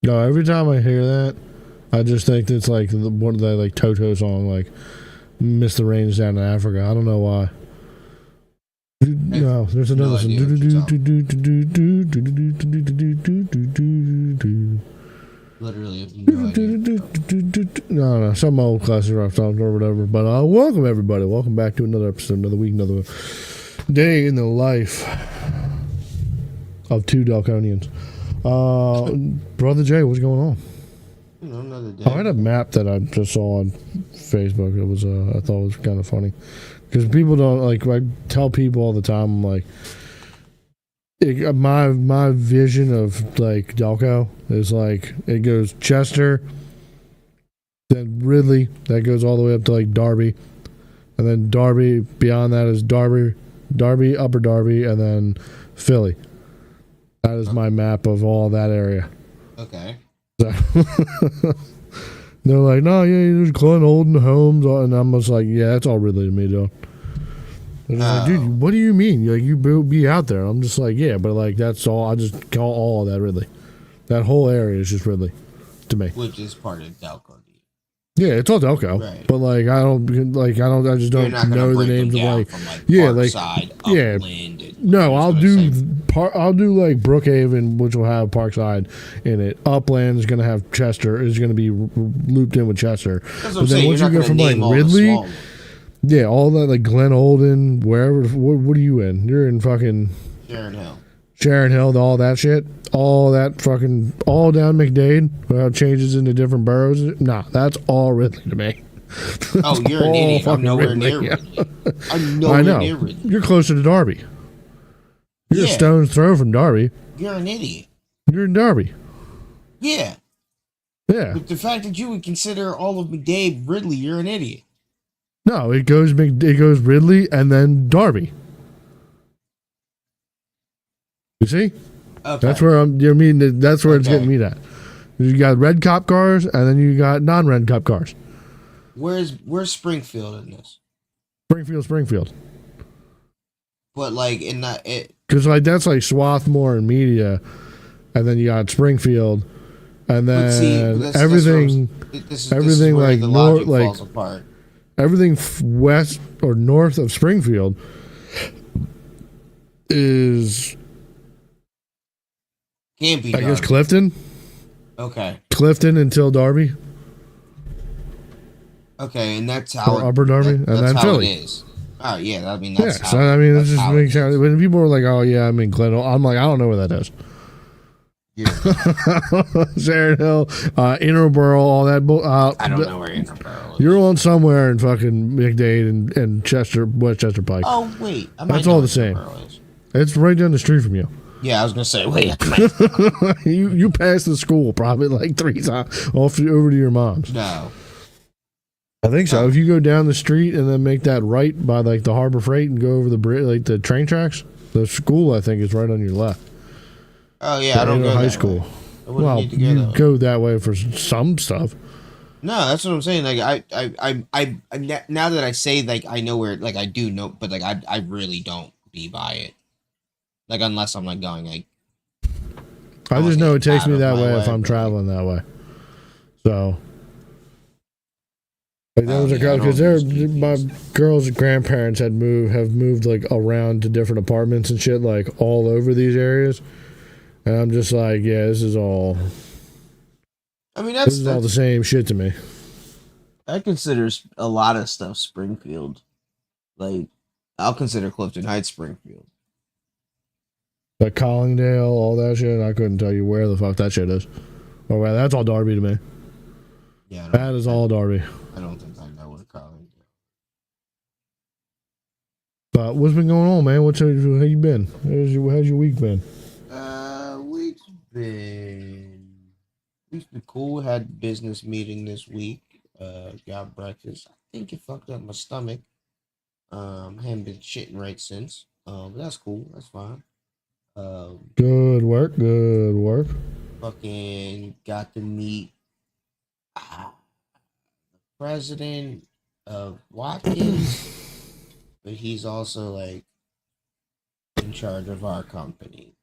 No, every time I hear that, I just think it's like one of the like Toto song, like "Miss the Rains Down in Africa." I don't know why. No, there's another one. Literally, no idea. No, some old classic rock songs or whatever. But welcome everybody. Welcome back to another episode, another week, another day in the life of two Dalconians. Brother Jay, what's going on? Another day. I had a map that I just saw on Facebook. It was I thought it was kind of funny because people don't like. I tell people all the time. I'm like, my vision of like Delco is like it goes Chester, then Ridley, that goes all the way up to like Derby, and then Derby beyond that is Derby, Upper Derby, and then Philly. That is my map of all that area. Okay. So they're like, no, yeah, there's Glen Olden Homes, and I'm just like, yeah, that's all Ridley to me, though. And like, dude, what do you mean? Like, you be out there? I'm just like, yeah, but like that's all. I just call all of that Ridley. That whole area is just Ridley to me. Which is part of Delco. Yeah, it's all Delco, right. But like I just don't know the names of like yeah, like Parkside, yeah. Upland, no, I'll do like Brookhaven, which will have Parkside in it. Upland is going to have Chester, is going to be looped in with Chester. But then once you go from like Ridley, yeah, all that like Glen Olden, wherever. What are you in? You're in fucking Sharon Hill, all that shit. All that fucking, all down McDade, changes into different boroughs. Nah, that's all Ridley to me. Oh, you're an idiot. I'm nowhere near Ridley. I'm nowhere near Ridley. You're closer to Derby. You're a stone's throw from Derby. You're an idiot. You're in Derby. Yeah. Yeah. But the fact that you would consider all of McDade Ridley, you're an idiot. No, it goes Ridley and then Derby. You see? Okay. That's where that's where it's getting me at. You got red cop cars, and then you got non-red cop cars. Where's Springfield in this? Springfield. But like in that, because like that's like Swarthmore and Media, and then you got Springfield, and then everything like north, like everything west or north of Springfield is. Can't be I guess Clifton. Okay. Clifton until Derby. Okay, and that's how Upper Derby, and then Philly. It is. Oh yeah, I mean that's how. So I mean, it just makes sense. When people are like, "Oh yeah, I'm in Glen," I'm like, I don't know where that is. Yeah. Sharon Hill, Interboro, all that. I don't know where Interboro is. You're on somewhere in fucking McDade and Chester, West Chester Pike. Oh wait, that's all the same. It's right down the street from you. Yeah, I was gonna say, wait. you passed the school probably like 3 times over to your mom's. No, I think so. If you go down the street and then make that right by like the Harbor Freight and go over the bridge, like the train tracks, the school I think is right on your left. Oh yeah, I don't go high school. Well, you go that way for some stuff. No, that's what I'm saying. Like I now that I say like I know where, like I do know, but like I really don't be by it. Like, unless I'm, like, going, like... I just know it takes me that way if I'm traveling that way. So... Like, there was a girl, because my girls' grandparents have moved, like, around to different apartments and shit, like, all over these areas. And I'm just like, yeah, this is all... I mean, this is all the same shit to me. I consider a lot of stuff Springfield. Like, I'll consider Clifton Heights Springfield. Like Collingdale, all that shit. I couldn't tell you where the fuck that shit is. Oh, well, that's all Derby to me. Yeah, that is all Derby. I don't think I know where Collingdale. But what's been going on, man? How you been? How's your week been? Week's been cool. Had business meeting this week. Got breakfast. I think it fucked up my stomach. Haven't been shitting right since. But that's cool. That's fine. Good work. Fucking got to meet the president of Watkins, but he's also like in charge of our company.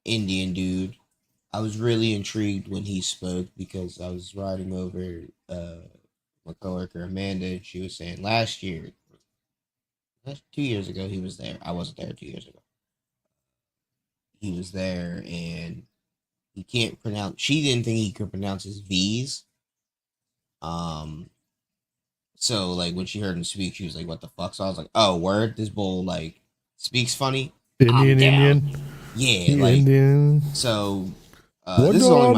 Indian dude. I was really intrigued when he spoke because I was riding over my coworker Amanda, and she was saying last 2 years ago, he was there. I wasn't there 2 years ago. He was there, and he can't pronounce. She didn't think he could pronounce his V's. Um, so like when she heard him speak, she was like, "What the fuck?" So I was like, "Oh, word! This bull like speaks funny." Indian. Yeah, like Indian. so. What This is only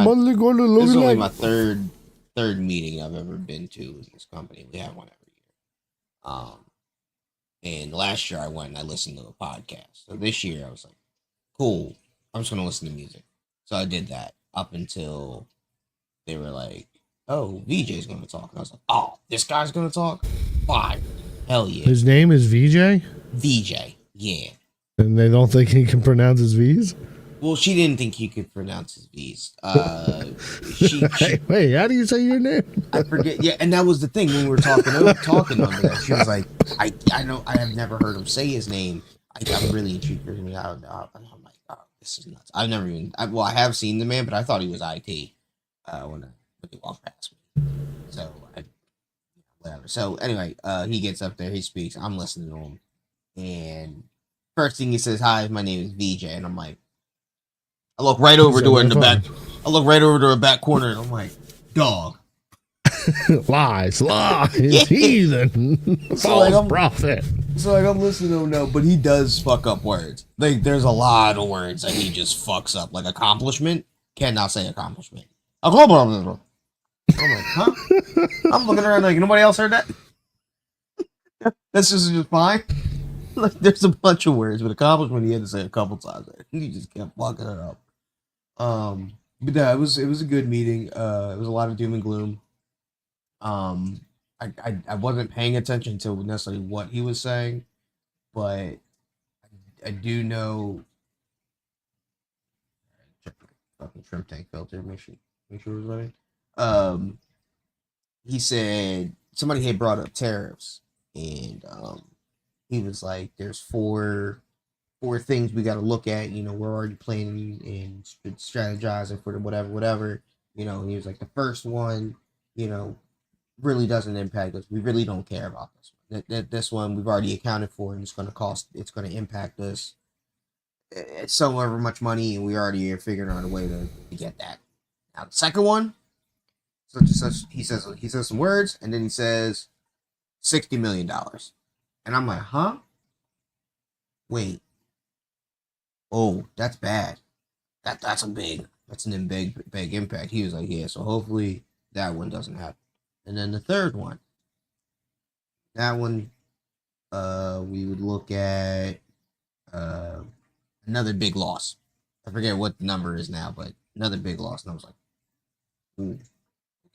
like? my third meeting I've ever been to with this company. We have one every year. And last year I went and I listened to a podcast. So this year I was like, cool. I'm just gonna listen to music. So I did that up until they were like, "Oh, VJ's gonna talk." And I was like, "Oh, this guy's gonna talk? Fine, hell yeah." His name is VJ. VJ, yeah. And they don't think he can pronounce his V's. Well, she didn't think he could pronounce his V's. Wait, how do you say your name? I forget. Yeah, and that was the thing when we were talking over that. She was like, I know, I have never heard him say his name. I'm really intrigued for him. I'm like, oh, this is nuts. I've never even. I have seen the man, but I thought he was IT when he walked past me. So whatever. So anyway, he gets up there, he speaks. I'm listening to him, and first thing he says, "Hi, my name is VJ," and I'm like. I look right over to her in the back. I look right over to her back corner, and I'm like, "Dog, lies, heathen, false prophet." So like I'm listening to him now, but he does fuck up words. Like there's a lot of words that he just fucks up. Like accomplishment, cannot say accomplishment. I'm like, huh? I'm looking around like nobody else heard that. This is just fine. Like there's a bunch of words, but accomplishment he had to say a couple times. He just kept fucking it up. But yeah, it was a good meeting. It was a lot of doom and gloom. I wasn't paying attention to necessarily what he was saying, but I do know. Fucking shrimp tank filter. Make sure it was running. He said somebody had brought up tariffs, and he was like, "There's four things we got to look at. You know, we're already planning and strategizing for the whatever. You know." And he was like, "The first one, you know, really doesn't impact us. We really don't care about this one. This one we've already accounted for, and it's going to impact us. It's so ever much money, and we already are figuring out a way to get that." Now the second one, he says some words, and then he says $60 million, and I'm like, huh? Wait. Oh, that's bad. That's a big impact. He was like, yeah, so hopefully that one doesn't happen. And then the third one, that one, we would look at another big loss. I forget what the number is now, but another big loss. And I was like, ooh,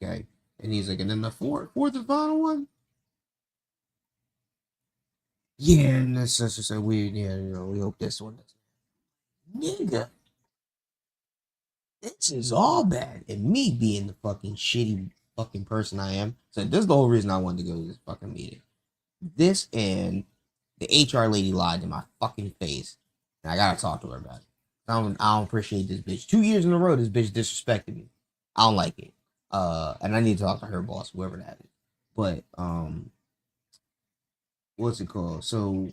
okay. And he's like, and then the fourth and final one. Yeah, and that's just a weird. Yeah, you know, we hope this one doesn't. Nigga, this is all bad. And me being the fucking shitty fucking person I am. So this is the whole reason I wanted to go to this fucking meeting. This and the HR lady lied to my fucking face. And I gotta talk to her about it. I don't appreciate this bitch. 2 years in a row, this bitch disrespected me. I don't like it. And I need to talk to her boss, whoever that is. But what's it called? So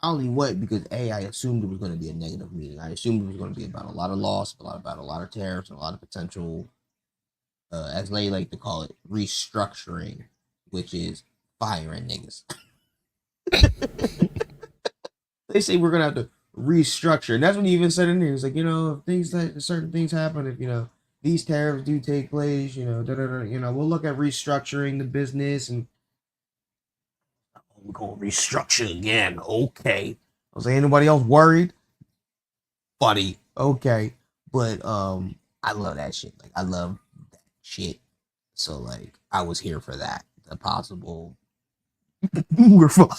I only went because I assumed it was going to be a negative meeting. I assumed it was going to be about a lot of loss, about a lot of tariffs, and a lot of potential, as they like to call it, restructuring, which is firing niggas. They say we're gonna have to restructure, and that's when he even said in there. He's like, you know, if certain things happen, if you know these tariffs do take place, you know, you know, we'll look at restructuring the business and we're gonna restructure again. Okay. I was like, anybody else worried? Buddy. Okay. But I love that shit. Like I love that shit. So like I was here for that. The possible we're fired.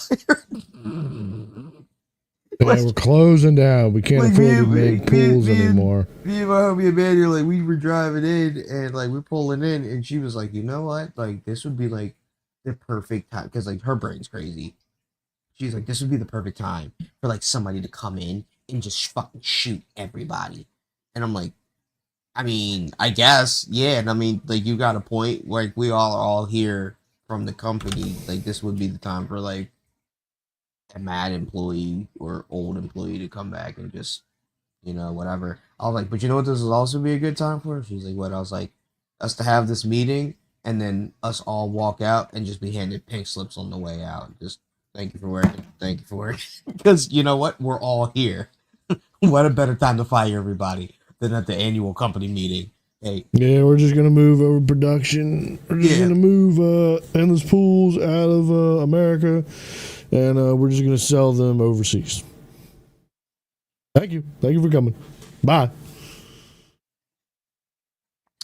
We're closing down. We can't afford to make pools anymore. Me and my homie Amanda, like we were driving in and like we're pulling in and she was like, you know what? Like this would be like the perfect time because like her brain's crazy. She's like, this would be the perfect time for like somebody to come in and just fucking shoot everybody. And I'm like, I mean, I guess, yeah. And I mean, like, you got a point. Like, we all here from the company. Like, this would be the time for like a mad employee or old employee to come back and just, whatever. I was like, but you know what? This would also be a good time for. She's like, what? I was like, us to have this meeting and then us all walk out and just be handed pink slips on the way out. Just thank you for working. Thank you for working. Because you know what? We're all here. What a better time to fire everybody than at the annual company meeting. Hey. Yeah, we're just gonna move over production. We're just gonna move endless pools out of America, and we're just gonna sell them overseas. Thank you for coming. Bye.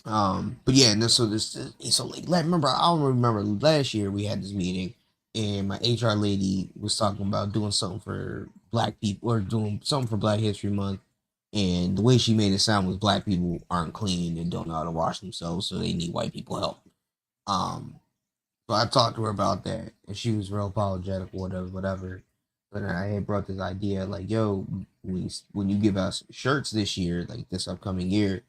But yeah, and so like, remember, I don't remember last year we had this meeting, and my HR lady was talking about doing something for Black people or doing something for Black History Month, and the way she made it sound was Black people aren't clean and don't know how to wash themselves, so they need white people help. So I talked to her about that, and she was real apologetic, whatever. But I had brought this idea like, yo, when you give us shirts this year, like this upcoming year,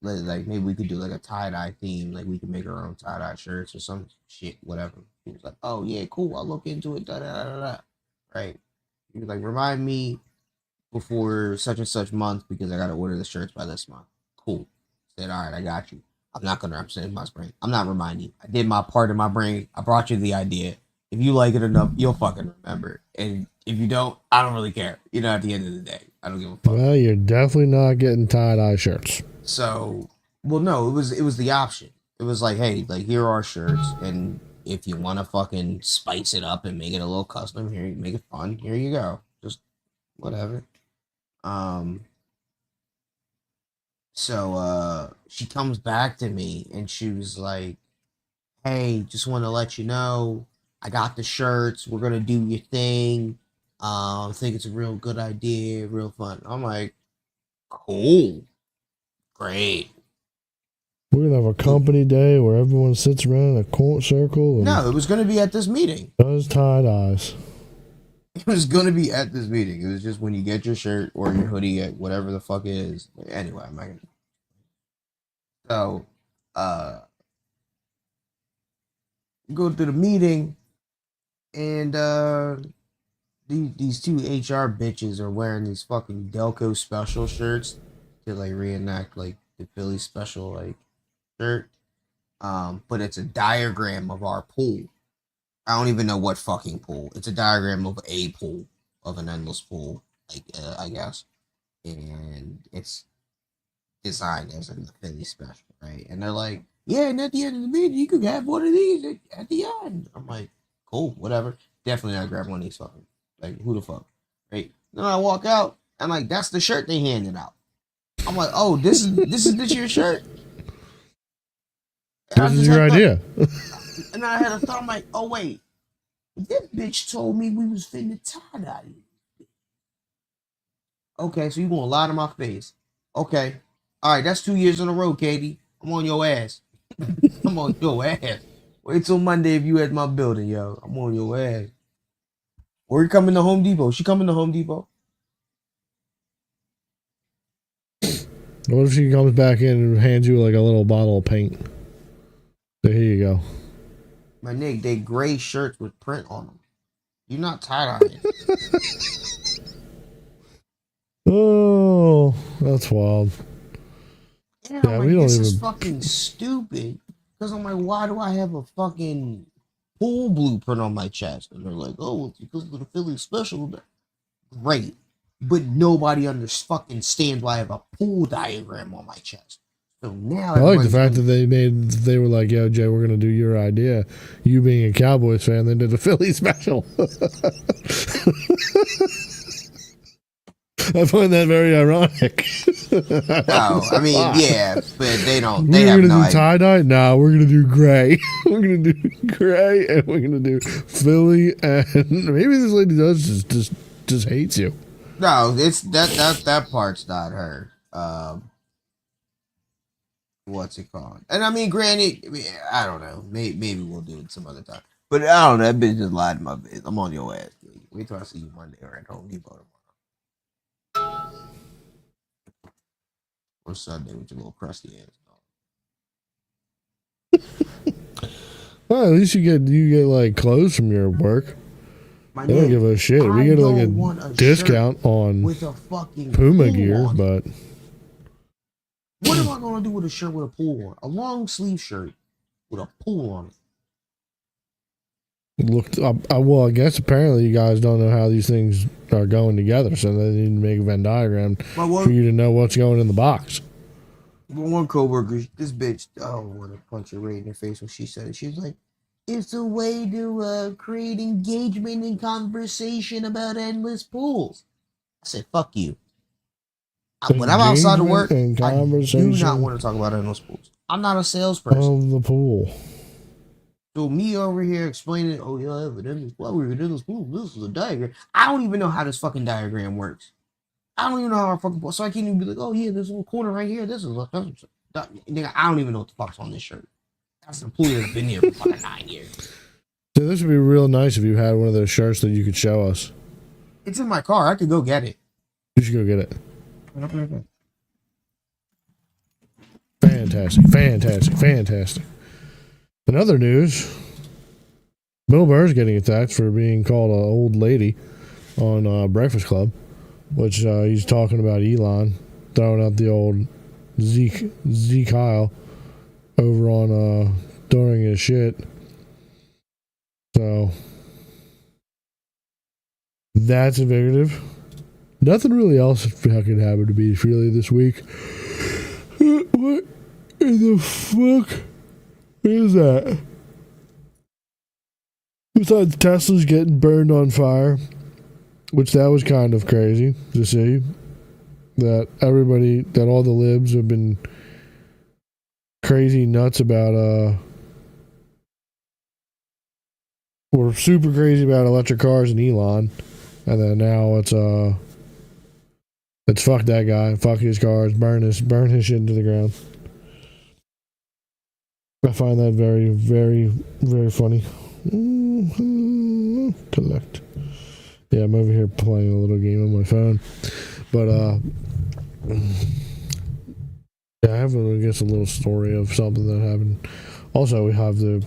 like maybe we could do like a tie dye theme, like we could make our own tie dye shirts or some shit, whatever. He was like, oh yeah, cool, I'll look into it, da da da da. Right? He was like, remind me before such and such month because I gotta order the shirts by this month. Cool. Said, all right, I got you. I'm not gonna upset my brain. I'm not reminding you. I did my part in my brain. I brought you the idea. If you like it enough, you'll fucking remember. And if you don't, I don't really care. At the end of the day, I don't give a fuck. Well, you're definitely not getting tie-dye shirts. So, well, no, it was the option. It was like, hey, like here are shirts, and if you want to fucking spice it up and make it a little custom, here, make it fun. Here you go. Just whatever. So she comes back to me and she was like, hey, just want to let you know I got the shirts. We're gonna do your thing. I think it's a real good idea, real fun. I'm like, cool. Great. We're gonna have a company day where everyone sits around in a circle. And no, it was gonna be at this meeting. Does tie-dyes. It was gonna be at this meeting. It was just when you get your shirt or your hoodie at whatever the fuck it is. Anyway, I'm not gonna. So, go to the meeting, and these two HR bitches are wearing these fucking Delco special shirts to like reenact like the Philly special like shirt. But it's a diagram of our pool. I don't even know what fucking pool. It's a diagram of a pool, of an endless pool, like I guess, and it's designed as in the Philly special, right? And they're like, yeah, and at the end of the meeting, you could have one of these at the end. I'm like, cool, whatever. Definitely not grab one of these fucking, like, who the fuck, right? Then I walk out, and like, that's the shirt they handed out. I'm like, oh, this is this your shirt? This is your idea. And I had a thought, I'm like, oh wait, this bitch told me we was finna tie dye. Okay, so you gonna lie to my face? Okay, all right, that's 2 years in a row, Katie. I'm on your ass. I'm on your ass. Wait till Monday if you at my building, yo. I'm on your ass. Or you coming to Home Depot? She coming to Home Depot? What if she comes back in and hands you like a little bottle of paint? So here you go. My nigga, they gray shirts with print on them. You're not tie-dyeing. Oh, that's wild. And I'm like, this is fucking stupid. Because I'm like, why do I have a fucking pool blueprint on my chest? And they're like, oh, it's because of the Philly special. Great. But nobody fucking stands why I have a pool diagram on my chest. So now I like the fact that they were like, yo, Jay, we're gonna do your idea. You being a Cowboys fan, they did a Philly special. I find that very ironic. No, I mean, yeah, but they don't. We're gonna do tie dye. No, we're gonna do gray. We're gonna do gray, and we're gonna do Philly. And maybe this lady does just hates you. No, it's that part's not her. What's it called? And I mean, granted, I don't know. Maybe we'll do it some other time. But I don't know. That bitch just lied to my bitch. I'm on your ass. Dude. Wait till I see you Monday or at Home Depot tomorrow. or Sunday with your little crusty ass. Well, at least you get like clothes from your work. They don't give a shit. We get like a discount on with a fucking Puma gear, but what am I gonna do with a shirt with a pool on? A long sleeve shirt with a pool on it. Looked up. Well, I guess apparently you guys don't know how these things are going together, so they need to make a Venn diagram for you to know what's going in the box. One coworker, this bitch, I want to punch her right in her face when she said it. She was like, "It's a way to create engagement and conversation about endless pools." I said, "Fuck you." When I'm outside of work, I do not want to talk about endless pools. I'm not a salesperson of the pool. So me over here explaining, "Oh yeah, I have an endless pool. We're in endless pool. This is a diagram." I don't even know how this fucking diagram works. I don't even know how our fucking pool. So I can't even be like, "Oh yeah, there's a little corner right here. This is a nigga." I don't even know what the fuck's on this shirt. That's a pool that's been here for fucking 9 years. So this would be real nice if you had one of those shirts that you could show us. It's in my car. I could go get it. You should go get it. Fantastic, fantastic, fantastic. In other news, Bill Burr's getting attacked for being called an old lady on Breakfast Club, which he's talking about Elon throwing out the old Zeke Kyle over on during his shit. So that's invigorative. Nothing really else fucking happened to me really this week. What in the fuck is that? Besides Tesla's getting burned on fire, which that was kind of crazy to see. That all the libs have been crazy nuts about we're super crazy about electric cars and Elon, and then now it's fuck that guy, fuck his cars, burn his shit into the ground. I find that very, very, very funny. Collect. Yeah, I'm over here playing a little game on my phone, but yeah, I have I guess a little story of something that happened. Also, we have to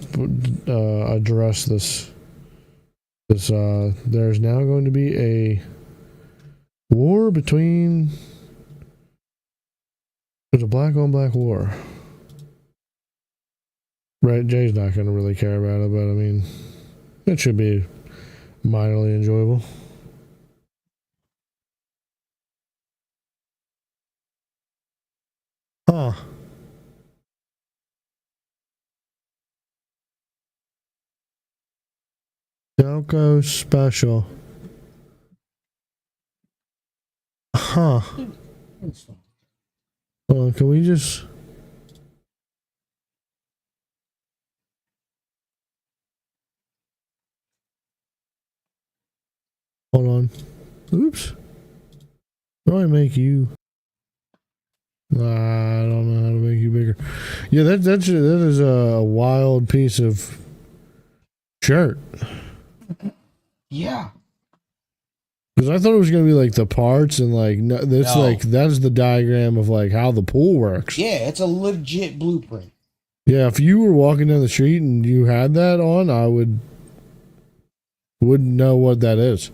address this. There's now going to be a war between. There's a black on black war. Right, Jay's not going to really care about it, but I mean, it should be minorly enjoyable. Huh. Delco special. Huh. Well, can we just... Hold on. Oops. How do I make you... I don't know how to make you bigger. Yeah, that is a wild piece of shirt. Yeah. Because I thought it was going to be like the parts and like that's the diagram of like how the pool works. Yeah, it's a legit blueprint. Yeah, if you were walking down the street and you had that on, I wouldn't know what that is.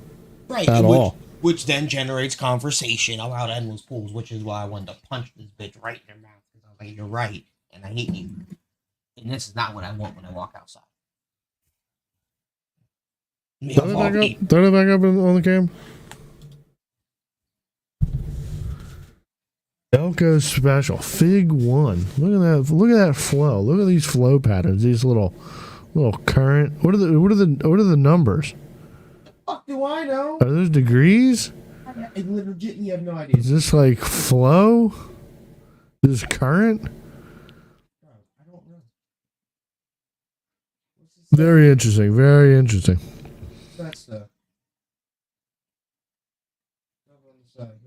Right. At all. Which then generates conversation about endless pools, which is why I wanted to punch this bitch right in her mouth. Because I was like, "You're right, and I hate you. And this is not what I want when I walk outside." Throw it back up on the camera. Delco special Fig 1. Look at that! Look at that flow. Look at these flow patterns. These little current. What are the numbers? Fuck do I know? Are those degrees? I legitimately have no idea. Is this like flow? Is this current? I don't know. Very interesting. Very interesting. That stuff.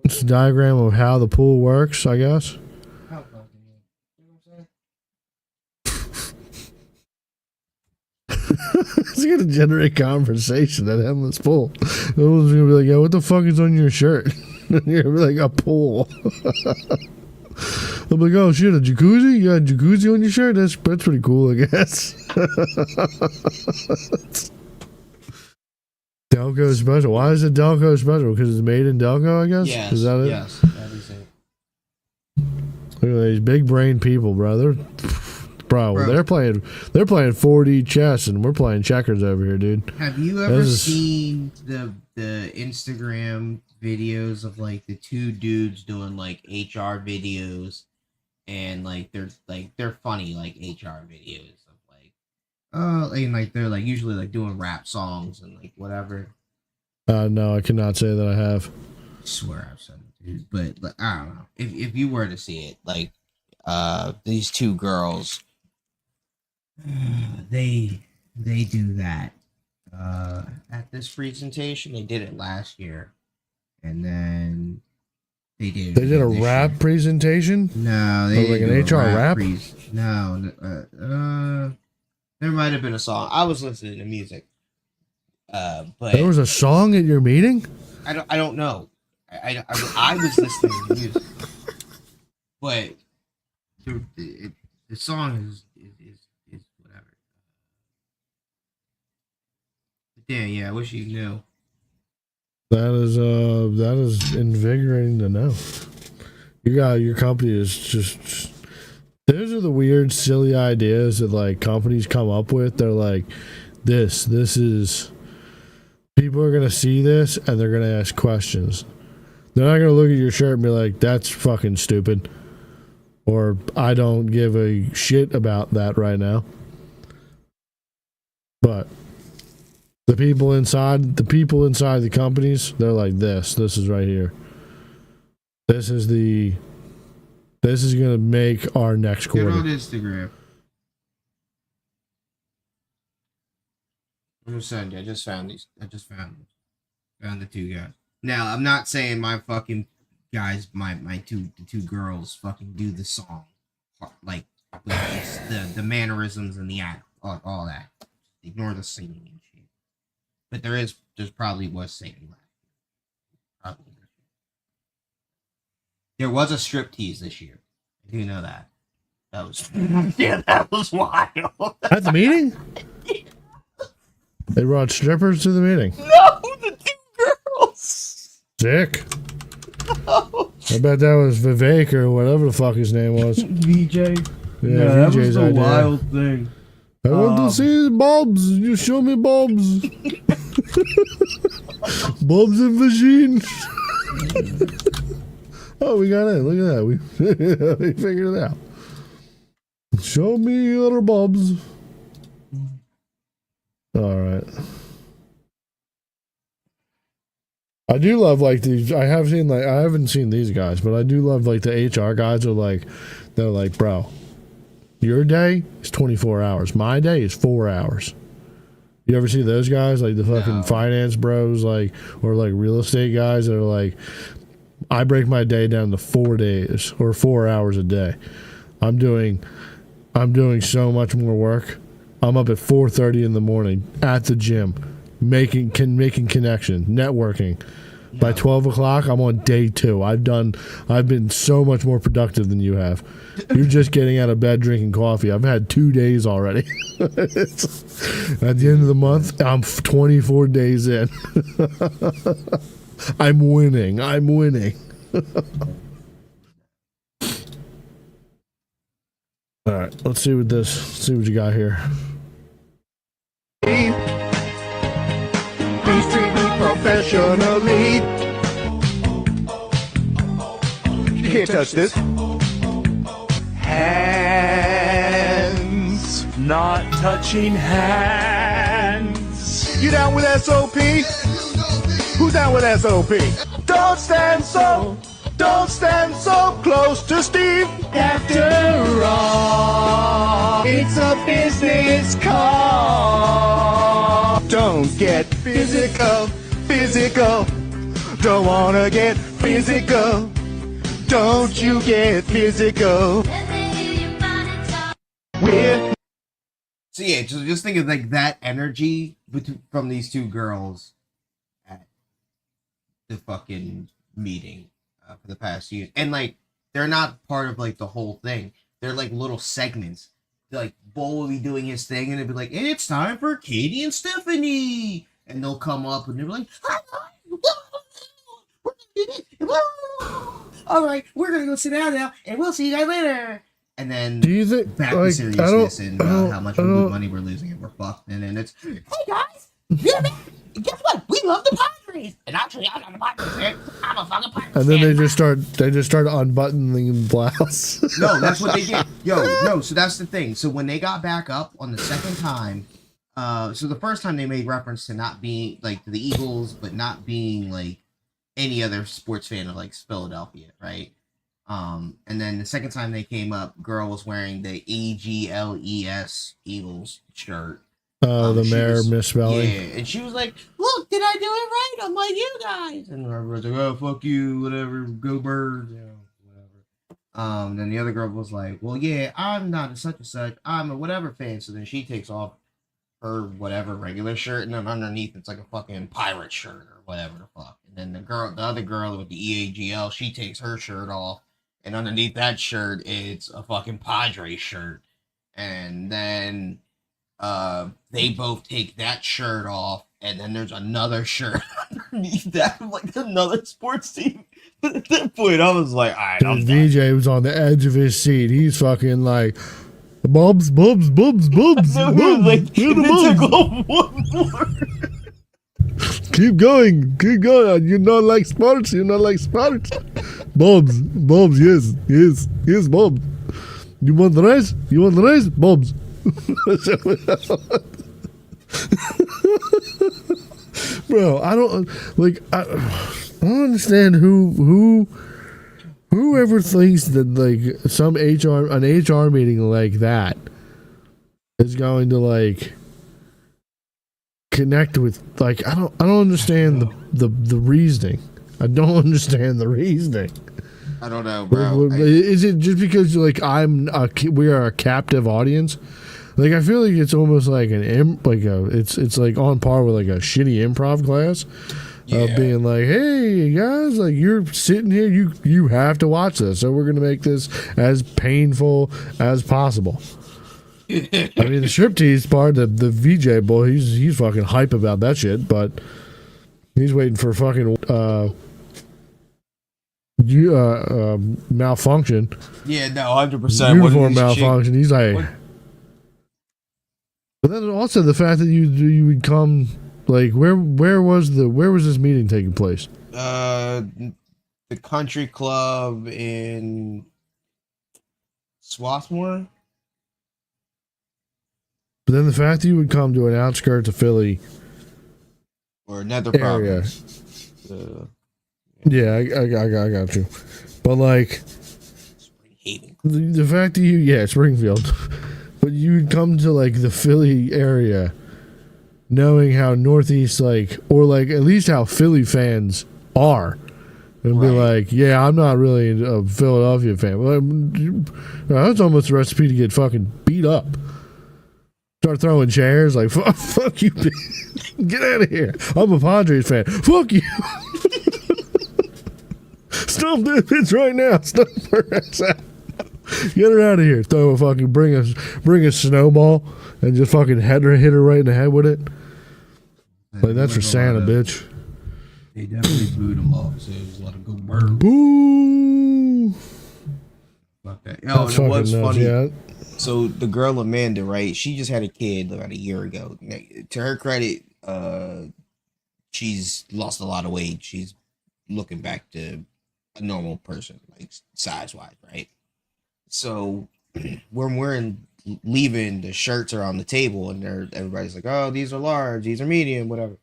It's a diagram of how the pool works, I guess. How fucking you know what I'm saying? It's gonna generate conversation at Endless Pool. Everyone's gonna be like, "Yo, what the fuck is on your shirt?" And you're gonna be like, "A pool." I'm like, oh shit, a jacuzzi? You got a jacuzzi on your shirt? That's pretty cool, I guess. Delco special. Why is it Delco special? Because it's made in Delco, I guess? Yes, is that it? yes, that is it. Look at these big brain people, brother. Bro, they're playing 4D chess and we're playing checkers over here, dude. Have you ever seen the Instagram videos of like the two dudes doing like HR videos, and like they're funny like HR videos of like and like they're like usually like doing rap songs and like whatever. No, I cannot say that I have. I swear I've said it, dude, but like, I don't know if you were to see it, like these two girls. They do that at this presentation. They did it last year, and then they did a rap presentation. No, they like an HR rap. No, there might have been a song. I was listening to music, but there was a song at your meeting. I don't know. I was listening to music, but the song is whatever. But yeah, I wish you knew. That is invigorating to know. Your company is just those are the weird, silly ideas that like companies come up with. They're like, this is people are gonna see this and they're gonna ask questions. They're not gonna look at your shirt and be like, that's fucking stupid. Or I don't give a shit about that right now. But the people inside the companies, they're like this is right here. This is gonna make our next quarter. Get on Instagram. I'm gonna send you. I just found these. Found the two guys. Now I'm not saying my fucking guys, the two girls fucking do the song, like the mannerisms and the act, all that. Ignore the singing and shit. But there's probably was singing last year. Probably. There was a striptease this year. I do know that. That was that was wild. At the meeting? They brought strippers to the meeting. No, the two girls. Sick. No. I bet that was Vivek or whatever the fuck his name was. VJ. Yeah, that VJ's was the idea. wild thing. I want to see bulbs. You show me bulbs. Bulbs and machines. Oh, we got it. Look at that. We figured it out. Show me your bulbs. All right. I do love like these. I haven't seen these guys, but I do love like the HR guys they're like, bro, your day is 24 hours. My day is 4 hours. You ever see those guys like the fucking finance bros, like or like real estate guys that are like, I break my day down to 4 days or 4 hours a day. I'm doing so much more work. I'm up at 4:30 in the morning at the gym, making connection, networking. No. By 12 o'clock, I'm on day 2. I've been so much more productive than you have. You're just getting out of bed drinking coffee. I've had 2 days already. At the end of the month, I'm 24 days in. I'm winning. All right, let's see what you got here. Please treat me professionally. You can't touch this. Hands. Not touching hands. You down with SOP? Who's down with SOP? Don't stand so close to Steve. After all, it's a business call. Don't get physical. Don't wanna get physical. Don't you get physical. So yeah, just think of like that energy from these two girls at the fucking meeting for the past year, and like they're not part of like the whole thing. They're like little segments. Like Bull will be doing his thing, and it'll be like, it's time for Katie and Stephanie, and they'll come up and they're like, all right, we're gonna go sit down now, and we'll see you guys later. And then do you think back like, to seriousness and how much money we're losing and we're fucked, and then it's, hey guys, guess what? We love the Padres, and actually I'm not a Padres fan. I'm a fucking Padres. And then they just start unbuttoning the blouse. No, that's what they did. No, so that's the thing. So when they got back up on the second time, so the first time they made reference to not being like the Eagles, but not being like any other sports fan of like Philadelphia, right? And then the second time they came up, girl was wearing the EGLES Eagles shirt. The mayor misspelling. Yeah, and she was like, look, did I do it right? I'm like, you guys. And everyone's like, oh, fuck you, whatever, go Birds, whatever. Then the other girl was like, well, yeah, I'm not a such and such, I'm a whatever fan. So then she takes off her whatever regular shirt, and then underneath it's like a fucking pirate shirt or whatever the fuck. And then the other girl with the EAGL, she takes her shirt off, and underneath that shirt it's a fucking Padres shirt. And then they both take that shirt off, and then there's another shirt underneath that, like another sports team. But at that point, I was like, all right, VJ was on the edge of his seat. He's fucking like, Bubs. Like, it took off one more. Keep going. You're not like sports. Bobs, yes, Bobs. You want the rice? Bobs. Bro, I don't understand whoever thinks that like an HR meeting like that is going to like connect with, like, I don't understand the reasoning. I don't understand the reasoning. I don't know, bro. Is it just because like we are a captive audience? Like, I feel like it's almost like it's like on par with like a shitty improv class. Of being like, hey guys, like, you're sitting here, you have to watch this, so we're gonna make this as painful as possible. I mean, the striptease part, the VJ boy, he's fucking hype about that shit, but he's waiting for fucking malfunction. Yeah, no, 100%. Uniform malfunction. He's like, what? But then also the fact that you would come, like, where was this meeting taking place? The country club in Swarthmore. But then the fact that you would come to an outskirts of Philly or another area. province. Yeah, I got you. But like the fact that Springfield. But you'd come to like the Philly area knowing how Northeast, like, or like at least how Philly fans are. And be like, yeah, I'm not really a Philadelphia fan. Well, that's almost a recipe to get fucking beat up. Start throwing chairs, like, fuck you, get out of here. I'm a Padres fan. Fuck you. Stomp that bitch right now. Stomp her ass out. Get her out of here. Throw a fucking bring a snowball and just fucking hit her right in the head with it. Like, that's for Santa, bitch. They definitely booed him off, so just let him go burn. Boo. Fuck that. Oh, and it was funny. Yeah. So the girl Amanda, right? She just had a kid about a year ago. To her credit, she's lost a lot of weight. She's looking back to a normal person, like size-wise, right? So when we're leaving, the shirts are on the table, and everybody's like, "Oh, these are large, these are medium, whatever."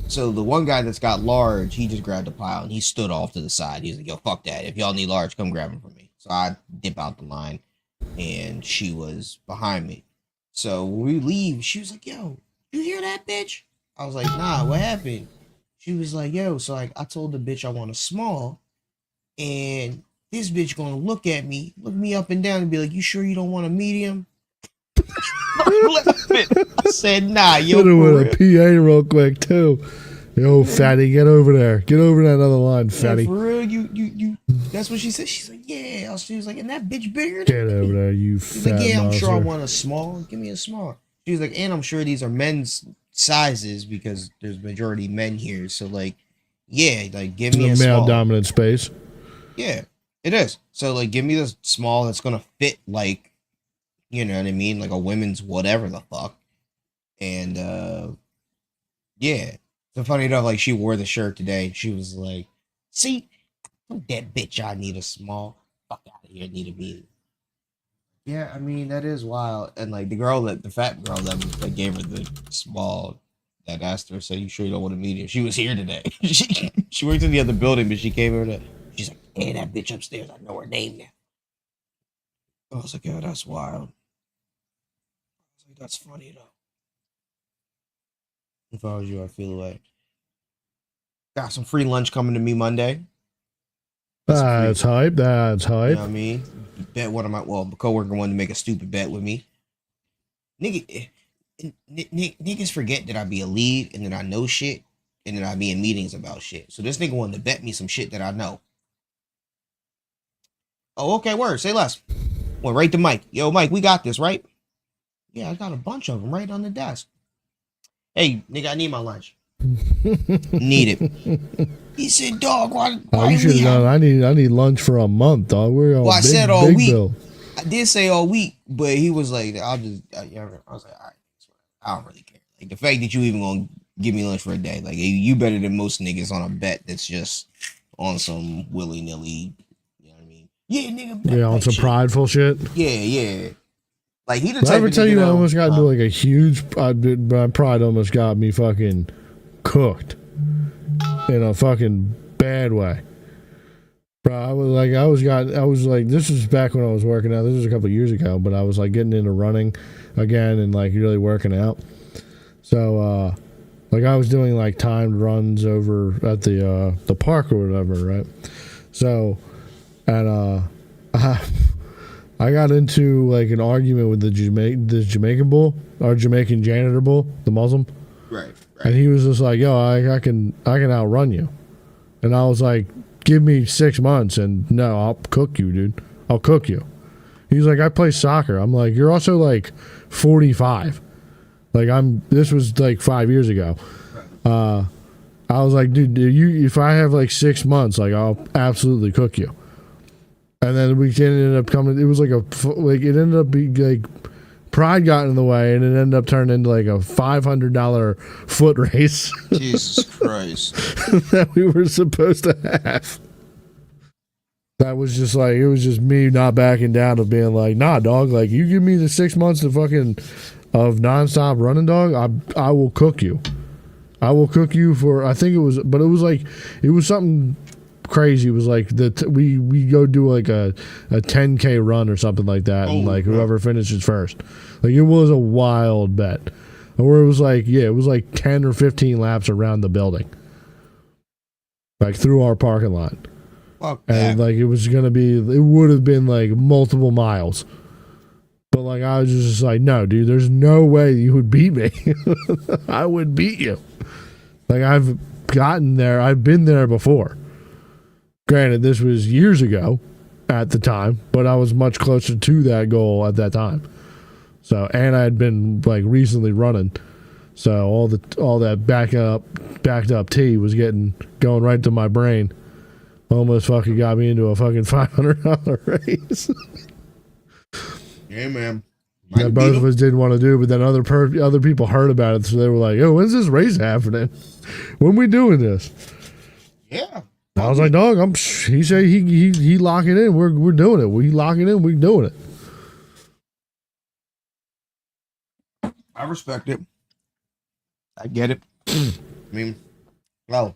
So the one guy that's got large, he just grabbed a pile and he stood off to the side. He's like, "Yo, fuck that! If y'all need large, come grab them for me." So I dip out the line, and she was behind me. So when we leave, she was like, "Yo, you hear that, bitch?" I was like, "Nah, what happened?" She was like, "Yo, so like I told the bitch I want a small, and this bitch gonna look me up and down and be like, 'You sure you don't want a medium?'" I said, "Nah, yo." Hit her with a PA real quick too. Yo, fatty, get over there. Get over that other line, fatty. Yeah, for real, you. That's what she said. She's like, yeah. She was like, and that bitch bigger. Get over there, you She's fat like, yeah, I'm monster. sure I want a small. Give me a small. She was like, and I'm sure these are men's sizes because there's majority men here. So like, yeah, like give me a It's a male small. dominant space. Yeah, it is. So like, give me the small that's gonna fit like, you know what I mean, like a women's whatever the fuck. And yeah. So funny enough, like she wore the shirt today. She was like, "See, that bitch, I need a small. Fuck out of here, need a medium." Yeah, I mean that is wild. And like the fat girl that gave her the small, that asked her, "So you sure you don't want a medium?" She was here today. she worked in the other building, but she came over to. She's like, "Hey, that bitch upstairs. I know her name now." I was like, "Yeah, that's wild." I was like, "That's funny though." If I was you, I feel like got some free lunch coming to me Monday. That's hype. That's You hype. know what I mean? Bet one of my my coworker wanted to make a stupid bet with me. Niggas forget that I be a lead and that I know shit and that I be in meetings about shit. So this nigga wanted to bet me some shit that I know. Oh, okay, word. Say less. Went right to Mike. Yo, Mike, we got this, right? Yeah, I got a bunch of them right on the desk. Hey, nigga, I need my lunch. Need it. He said, "Dog, why Oh, you should have done. I need lunch for a month, dog. We're on Well, I big, said all big week. bill. I did say all week, but he was like, I was like, all right, I don't really care. Like the fact that you even gonna give me lunch for a day, like you better than most niggas on a bet that's just on some willy nilly. You know what I mean? Yeah, nigga. Bet Yeah, on like some shit. prideful shit. Yeah. Like he the Did I type ever of tell nigga you I that- almost got into like a huge? My pride almost got me fucking cooked in a fucking bad way. Bro, I was like, this was back when I was working out. This was a couple of years ago, but I was like getting into running again and like really working out. So, like I was doing like timed runs over at the park or whatever, right? So, and I got into like an argument with this Jamaican bull, or Jamaican janitor bull, the Muslim. Right. And he was just like, "Yo, I can outrun you," and I was like, "Give me 6 months, and no, I'll cook you, dude. I'll cook you." He's like, "I play soccer." I'm like, "You're also like 45. Like This was like 5 years ago." I was like, "Dude, if I have like 6 months, like I'll absolutely cook you." And then we ended up coming. It was like it ended up being like. Pride got in the way, and it ended up turning into like a $500 foot race Jesus Christ. that we were supposed to have. That was just like, it was just me not backing down of being like, nah, dog, like you give me the 6 months of nonstop running, dog, I will cook you. I will cook you for, I think it was, but it was like, it was something crazy. It was like we go do like a 10K run or something like that, and like whoever finishes first. Like it was a wild bet. Or it was like, yeah, it was like 10 or 15 laps around the building. Like through our parking lot. Fuck And that. like it would have been like multiple miles. But like I was just like, no, dude, there's no way you would beat me. I would beat you. Like I've been there before. Granted, this was years ago at the time, but I was much closer to that goal at that time. So, and I had been like recently running, so all that backed up tea was going right to my brain. Almost fucking got me into a fucking $500 race. Yeah, man. That both of us didn't want to do, but then other people heard about it, so they were like, "Yo, when's this race happening? When we doing this?" Yeah. I was like, "Dog, he said he lock it in. We're doing it. We lock it in. We doing it." I respect it. I get it. I mean, well,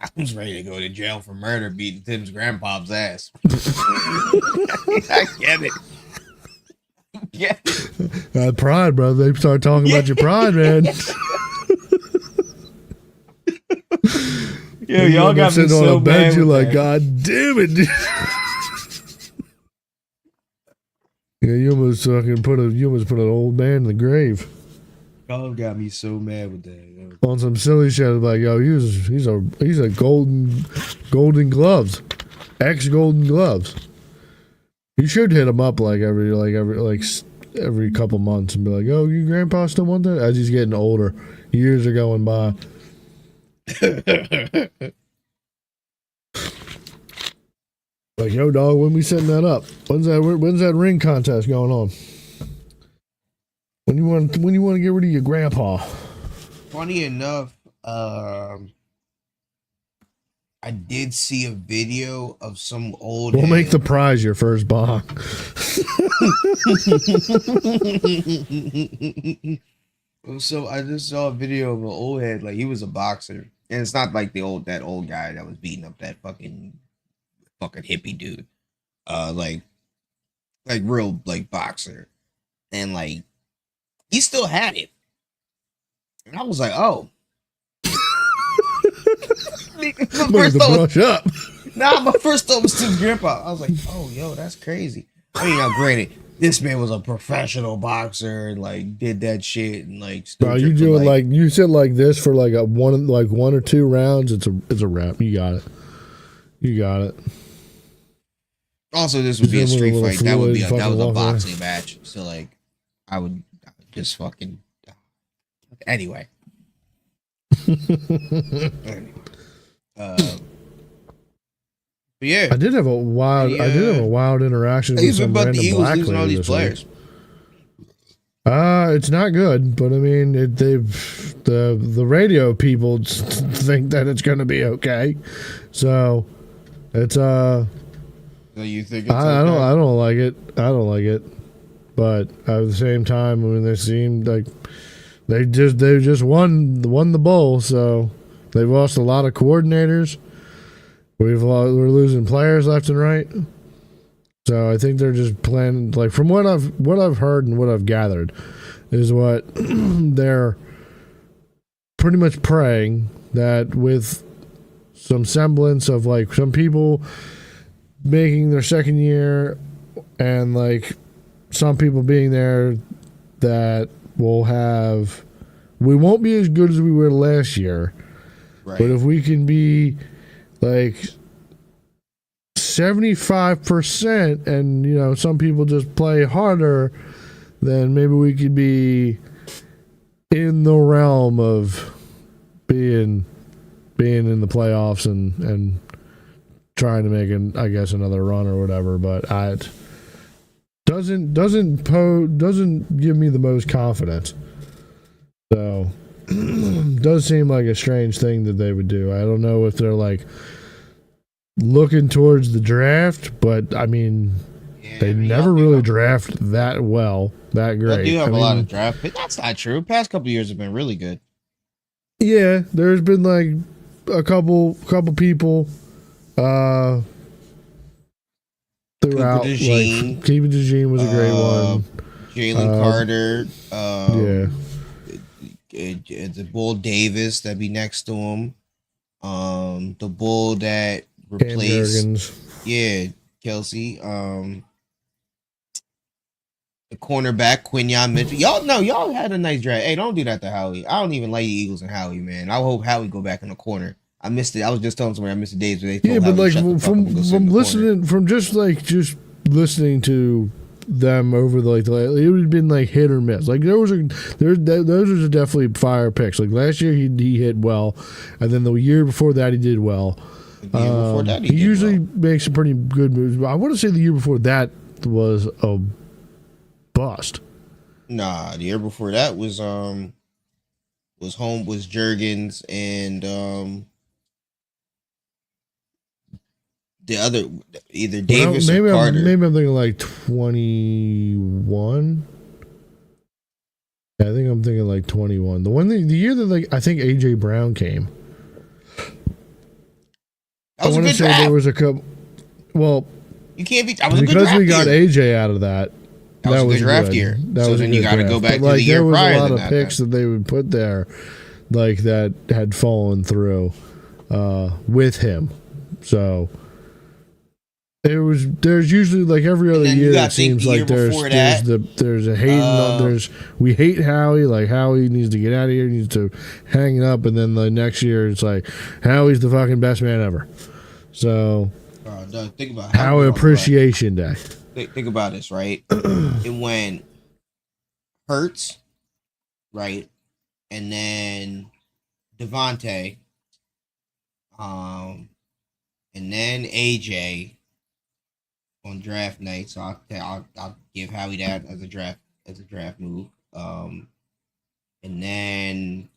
I was ready to go to jail for murder, beating Tim's grandpa's ass. I get it. Yeah. Pride, bro. They start talking about your pride, man. Yo, y'all got me sitting on so a bench. mad. You're with like, that. God damn it, dude. Yeah, you almost put an old man in the grave. Colin got me so mad with that. Yo. On some silly shit, like, yo, he's a golden gloves, ex Golden Gloves. You should hit him up every couple months and be like, "Oh, your grandpa still want that?" As he's getting older, years are going by. Like, yo, dog, when we setting that up? When's that ring contest going on? When you want to get rid of your grandpa? Funny enough, I did see a video of some old. We'll make the prize your first bong. So I just saw a video of an old head, like he was a boxer, and it's not like that old guy that was beating up that fucking hippie dude, like real like boxer, and like he still had it, and I was like, oh. My first thought was to his grandpa. I was like, oh, yo, that's crazy. I mean, now granted, this man was a professional boxer and like did that shit and like. Bro, you do it like you sit like this for like one or two rounds. It's a wrap. You got it. You got it. Also, this would be a street fight. That would be that was a boxing match. So like, I would just fucking. Anyway. But yeah, I did have a wild interaction with some random black lady all these players. It's not good, but I mean, the radio people think that it's going to be okay. So it's So you think it's I don't like it. I don't like it. But at the same time, I mean, they seemed like they just won the bowl, so they've lost a lot of coordinators. We're losing players left and right. So I think they're just planning, like from what I've heard and what I've gathered, is what they're pretty much praying that with some semblance of like some people making their second year and like some people being there, that we won't be as good as we were last year. Right. But if we can be like 75% and, you know, some people just play harder, then maybe we could be in the realm of being in the playoffs and trying to make another run or whatever. But it doesn't give me the most confidence. So does seem like a strange thing that they would do. I don't know if they're like looking towards the draft, but I mean, they never really draft that great. They do have a lot of draft, but that's not true. Past couple of years have been really good. Yeah, there's been like a couple people throughout. Cooper DeJean was a great one. Jalen Carter. The Bull Davis that'd be next to him. The Bull that replaced Kelsey. The cornerback Quinyon Mitchell. Y'all had a nice draft. Hey, don't do that to Howie. I don't even like the Eagles and Howie, man. I hope Howie go back in the corner. I missed it. I was just telling somebody I missed the days where they told Howie but to like from listening to them over it would have been like hit or miss. Like those are definitely fire picks. Like last year he hit well, and then the year before that he did well. The year before that he usually makes some pretty good moves. But I want to say the year before that was a bust. Nah, the year before that was Juergens and the other either Davis or Carter. Maybe I'm thinking like 21. Yeah, I think I'm thinking like 21. The year that like I think AJ Brown came. I want to say there was a couple. Well, you can't be. That was because we got AJ out of that. That was a good draft year. So then you got to go back to the year prior. There was a lot of picks that they would put there, like that had fallen through with him. So There's usually like every other then you year gotta it think seems the year like there's before that, there's a hate we hate Howie, like Howie needs to get out of here, needs to hang it up, and then the next year it's like Howie's the fucking best man ever. So Doug, think about Howie Appreciation Day. Think about this, right? It went Hurts, right, and then Devontae, and then AJ on draft night. So I'll give Howie that as a draft move. And then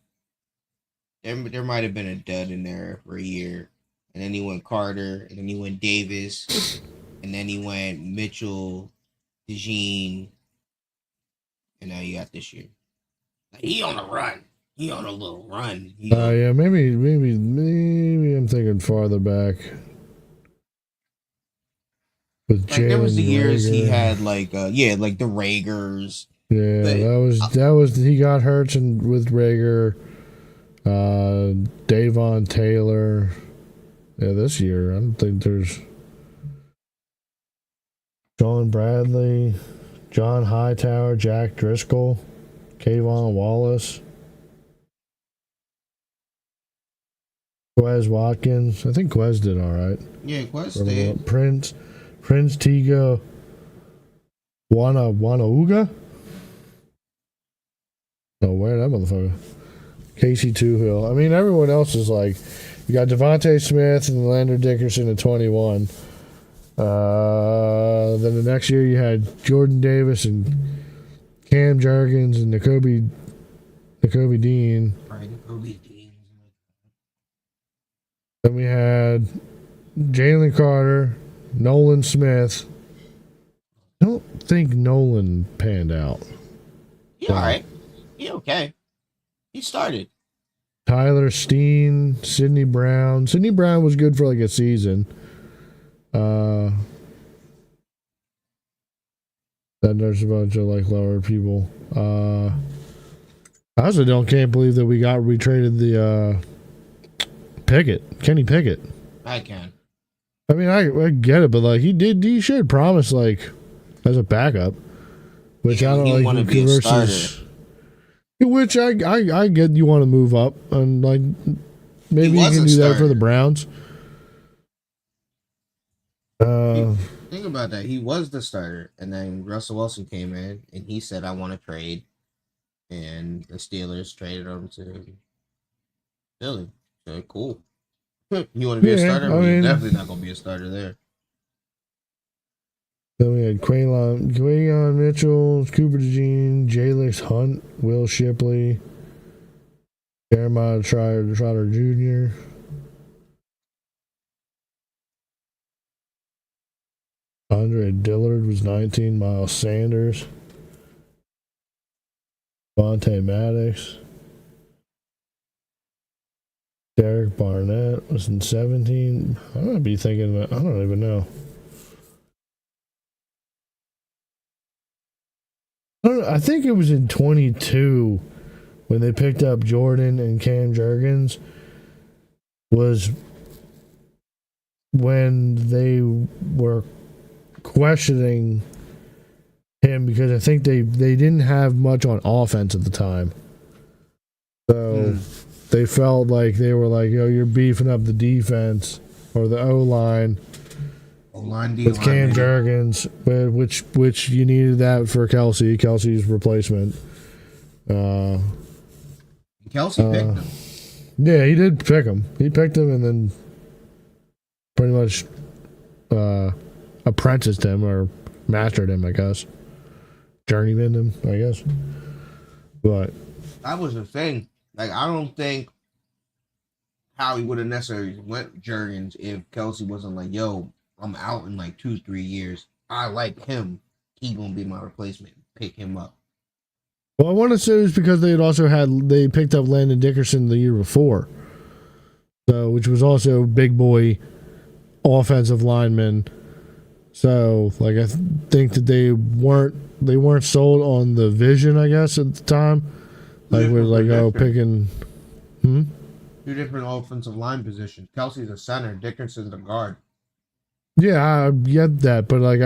there might have been a dud in there for a year, and then he went Carter, and then he went Davis, and then he went Mitchell, DeJean, and now you got this year. He on a run. He on a little run. Yeah, maybe I'm thinking farther back. With like there was the years Rager. he had like the Ragers. Yeah, that was he got Hurts and with Rager, Davon Taylor. Yeah, this year I don't think there's John Bradley, John Hightower, Jack Driscoll, Kayvon Wallace, Quez Watkins. I think Quez did all right. Yeah, Quez did. Prince Tigo, Wanauga. No, where that motherfucker? Casey Toohill. I mean, everyone else is like, you got Devontae Smith and Landon Dickerson at 21. Then the next year you had Jordan Davis and Cam Jurgens and Nakobe Dean. Right, Nakobe Dean. Then we had Jalen Carter, Nolan Smith. I don't think Nolan panned out. He all right. He okay. He started. Tyler Steen, Sidney Brown. Sidney Brown was good for like a season. Then there's a bunch of like lower people. I also can't believe that we traded the Kenny Pickett. I can. I mean, I get it, but like he should promise like as a backup, which I don't like. Want to be a starter. Which I get you want to move up and like maybe you can do that for the Browns. Think about that. He was the starter, and then Russell Wilson came in, and he said, "I want to trade," and the Steelers traded him to Philly. So cool. You want to be a starter? I mean, you're definitely not going to be a starter there. Then we had Quayon Mitchell, Cooper DeJean, Jalix Hunt, Will Shipley, Jeremiah Trotter Jr., Andre Dillard was 19, Miles Sanders, Vontae Maddox, Derek Barnett was in 17. I might be thinking about, I don't even know. I think it was in 22 when they picked up Jordan and Cam Jurgens was when they were questioning him because I think they didn't have much on offense at the time. So they felt like they were like, yo, you're beefing up the defense or the O-line. With Cam Jurgens, which you needed that for Kelsey's replacement. Kelsey picked him. Yeah, he did pick him. He picked him and then pretty much apprenticed him or mastered him, I guess. Journeyman him, I guess. But that was the thing. Like, I don't think Howie would have necessarily went Jurgens if Kelsey wasn't like, yo, I'm out in like 2-3 years. I like him. He gonna be my replacement. Pick him up. Well, I want to say it was because they picked up Landon Dickerson the year before, so which was also big boy offensive lineman. So like I think that they weren't sold on the vision, I guess, at the time. Like we're like picking. Two different offensive line positions. Kelsey's a center. Dickerson's a guard. Yeah, I get that, but like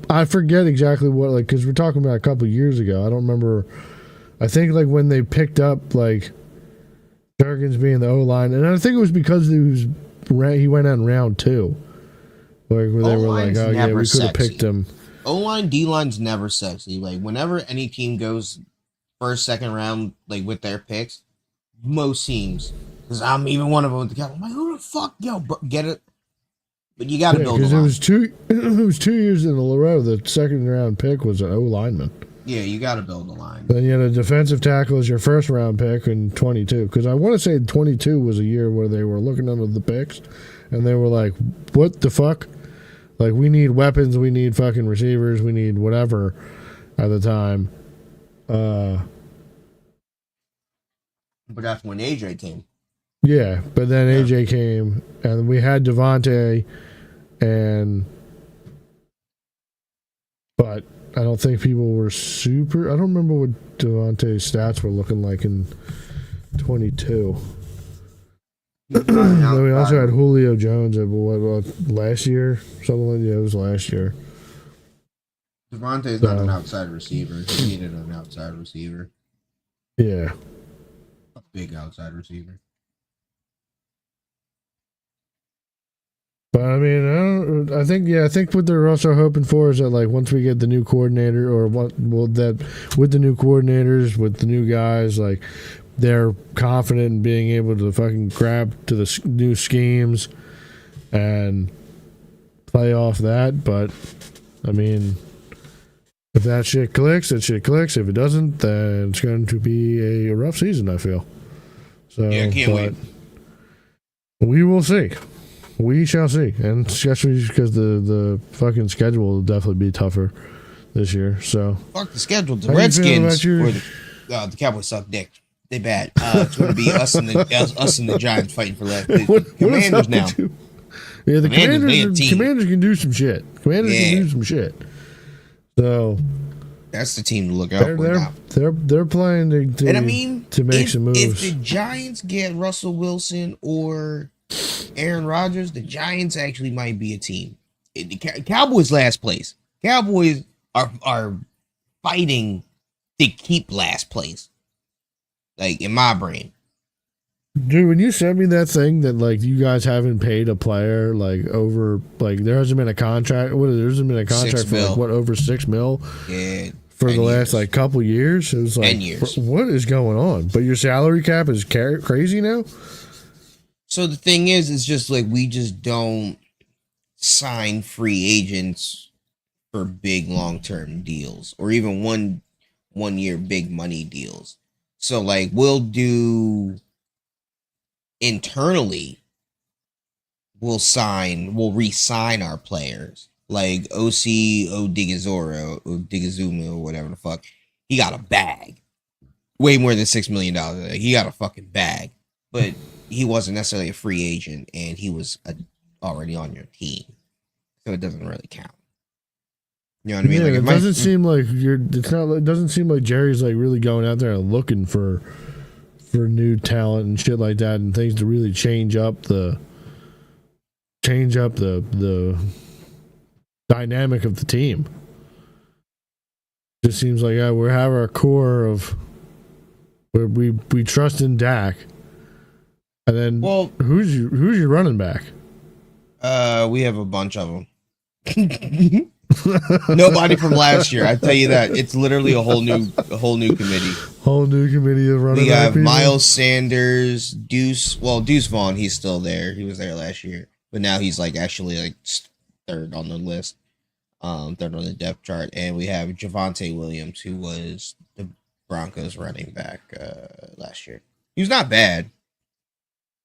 I forget exactly what, like, because we're talking about a couple years ago. I don't remember. I think like when they picked up like Jurgens being the O line, and I think it was because he went on round 2, like where they were like, oh yeah, we could have picked him. O line, D line's never sexy. Like whenever any team goes first, second round, like with their picks, most teams, because I'm even one of them with the Cowboys. I'm like, who the fuck, yo, get it? But you got to build a line. Because it was 2 years in a row. The second round pick was an O lineman. Yeah, you got to build a line. Then you had a defensive tackle as your first round pick in 22. Because I want to say 22 was a year where they were looking under the picks, and they were like, "What the fuck? Like, we need weapons, we need fucking receivers, we need whatever." At the time, but that's when AJ came. Yeah, but then AJ came, and we had Devontae, but I don't think people were super. I don't remember what Devontae's stats were looking like in 22. Then we also had Julio Jones at what last year? Something like it was last year. Devontae's not an outside receiver. He needed an outside receiver. Yeah. A big outside receiver. But I mean, I think what they're also hoping for is that like once we get the new coordinator, or that with the new coordinators, with the new guys, like they're confident in being able to fucking grab to the new schemes and play off that. But I mean, if that shit clicks, that shit clicks. If it doesn't, then it's going to be a rough season, I feel. So yeah, can't wait. We will see. We shall see, and especially because the fucking schedule will definitely be tougher this year. So fuck the schedule. The Redskins or the Cowboys suck dick. They bad. It's going to be us and the Giants fighting for last. The Commanders now. Yeah, the Commanders can do some shit. Commanders can do some shit. So that's the team to look out for now. They're playing to, and I mean, to make some moves. If the Giants get Russell Wilson or Aaron Rodgers, the Giants actually might be a team. The Cowboys last place. Cowboys are fighting to keep last place. Like in my brain. Dude, when you sent me that thing that like you guys haven't paid a player like over like there hasn't been a contract. There hasn't been a contract for like, what, over $6 million? Yeah. For the last like couple years. It was like 10 years. What is going on? But your salary cap is crazy now? So the thing is, it's just like we just don't sign free agents for big long-term deals or even one year big money deals. So like we'll do internally, we'll re-sign our players. Like OC Odigizumi or whatever the fuck. He got a bag. Way more than $6 million. Like, he got a fucking bag. But he wasn't necessarily a free agent, and he was already on your team, so it doesn't really count. You know what I mean? Yeah, like it doesn't seem like it doesn't seem like Jerry's like really going out there and looking for new talent and shit like that, and things to really change up the dynamic of the team. It just seems like we have our core of where we trust in Dak. And then, who's your running back? We have a bunch of them. Nobody from last year. I tell you that it's literally a whole new committee. Whole new committee of running back. We have Miles Sanders, Deuce Vaughn. He's still there. He was there last year, but now he's like actually like third on the list, third on the depth chart. And we have Javonte Williams, who was the Broncos running back last year. He was not bad.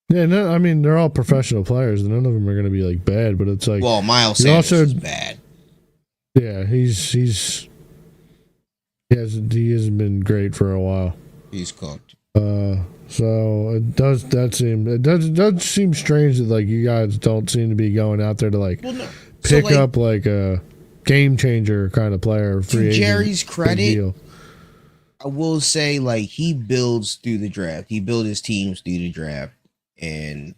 Yeah, no, I mean they're all professional players. None of them are going to be like bad, but it's like Miles Sanders is bad. Yeah, he hasn't been great for a while. He's cooked. So it does seem strange that like you guys don't seem to be going out there to like pick up like a game changer kind of player. To Jerry's credit, I will say like he builds through the draft. He built his teams through the draft. And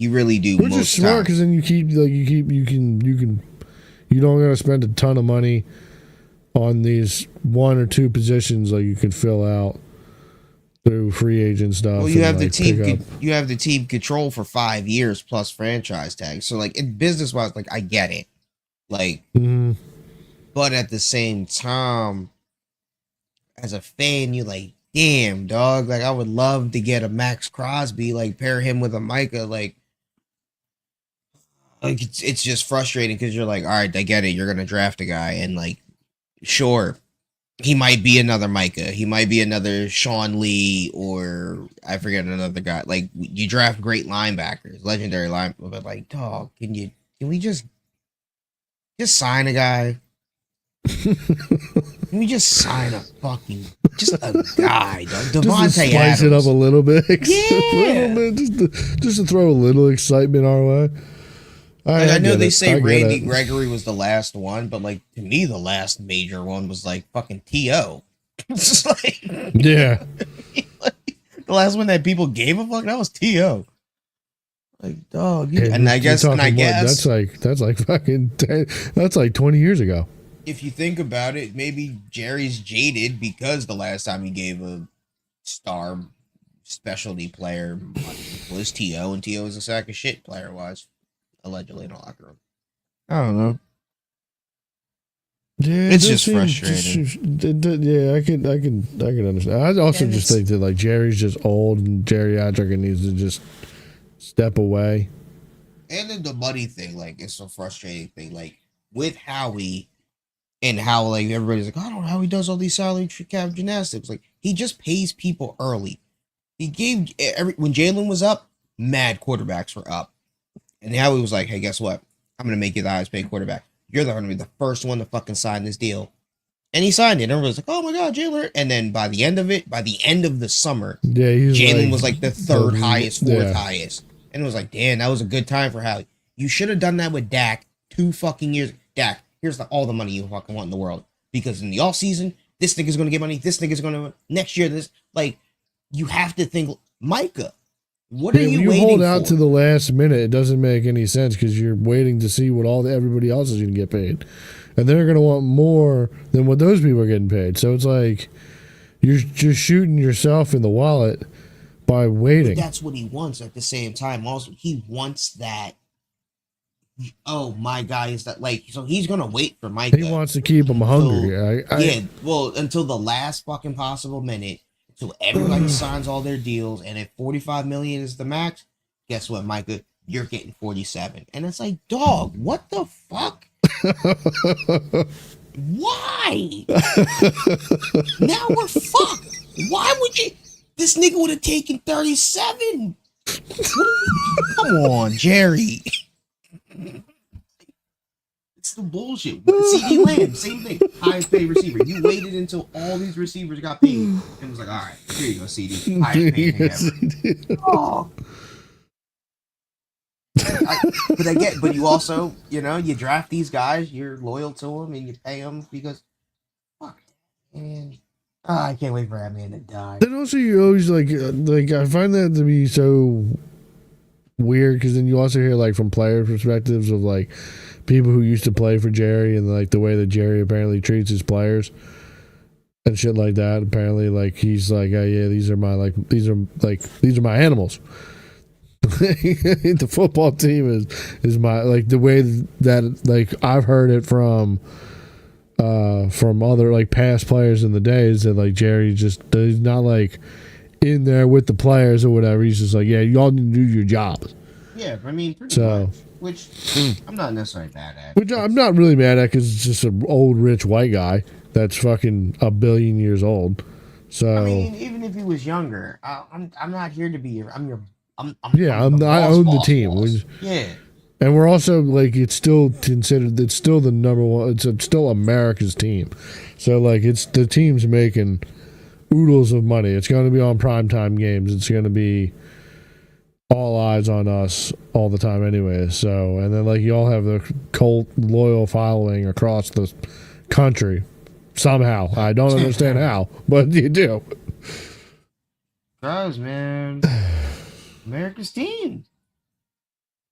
You really do. Which is smart because then you don't gotta spend a ton of money on these one or two positions like you could fill out through free agent stuff. Well, you have the team. You have the team control for 5 years plus franchise tag. So, like, in business wise, like, I get it. Like, but at the same time, as a fan, you're like, damn, dog. Like, I would love to get a Max Crosby, like, pair him with a Micah. Like it's just frustrating because you're like, all right, I get it. You're gonna draft a guy, and like, sure, he might be another Micah. He might be another Sean Lee, or I forget another guy. Like, you draft great linebackers, legendary linebackers, but like, dog, can we just sign a guy? Can we just sign a fucking just a guy, dog? Devontae just to spice Adams. it up a little bit, Yeah, a little bit, just to throw a little excitement our way. Like, I know they say Randy Gregory was the last one, but like, to me, the last major one was like fucking T.O. It's like, yeah, like, the last one that people gave a fuck, that was T.O. Like, dog, and I guess that's like fucking that's like 20 years ago. If you think about it, maybe Jerry's jaded because the last time he gave a star specialty player was T.O., and T.O. was a sack of shit player-wise. Allegedly in the locker room. I don't know. Yeah, it's just frustrating. Yeah, I can understand. I also just think that like Jerry's just old and geriatric and needs to just step away. And then the money thing, like, it's a frustrating thing. Like, with Howie and how like everybody's like, I don't know how he does all these salary cap gymnastics. Like, he just pays people early. He gave when Jalen was up, mad quarterbacks were up. And Howie was like, hey, guess what? I'm going to make you the highest paid quarterback. You're going to be the first one to fucking sign this deal. And he signed it. Everybody was like, oh my God, Jalen. And then by the end of the summer, Jalen was like the third highest, fourth highest. And it was like, damn, that was a good time for Howie. You should have done that with Dak 2 fucking years. Dak, here's all the money you fucking want in the world. Because in the offseason, this nigga's going to get money. This nigga's going to, next year, this, like, you have to think, Micah. What are you waiting hold out for? to the last minute, it doesn't make any sense because you're waiting to see what everybody else is going to get paid, and they're going to want more than what those people are getting paid. So it's like you're just shooting yourself in the wallet by waiting. But that's what he wants. At the same time, also he wants that. Oh, my guy is that, like, so he's going to wait for Micah. He wants to keep him hungry. Until the last fucking possible minute. So everybody signs all their deals, and if $45 million is the max, guess what, Micah? You're getting 47, and it's like, dog, what the fuck? Why? Now we're fucked. Why would you? This nigga would have taken 37. Come on, Jerry. It's the bullshit. CD Lamb, same thing. Highest paid receiver. You waited until all these receivers got paid and was like, all right, here you go, CD. Highest paid ever. Oh. But you also, you draft these guys, you're loyal to them, and you pay them because, fuck, man. I can't wait for that man to die. Then also, you always like I find that to be so weird because then you also hear like from player perspectives of like people who used to play for Jerry and like the way that Jerry apparently treats his players and shit like that. Apparently, like he's like, oh, yeah, these are my animals. The football team is my, like, the way that like I've heard it from other like past players in the days that like Jerry he's not like in there with the players or whatever. He's just like, yeah, y'all need to do your jobs. Yeah, I mean, pretty much. Which I'm not necessarily mad at. Which I'm not really mad at because it's just an old rich white guy that's fucking a billion years old. So I mean, even if he was younger, I'm not here to be your. I own the team. Yeah. And we're also like it's still considered. It's still the number one. It's still America's team. So like it's the team's making oodles of money. It's going to be on primetime games. It's going to be all eyes on us all the time anyway. So, and then like you all have the cult loyal following across the country somehow. I don't understand how, but you do. Guys, man, America's team.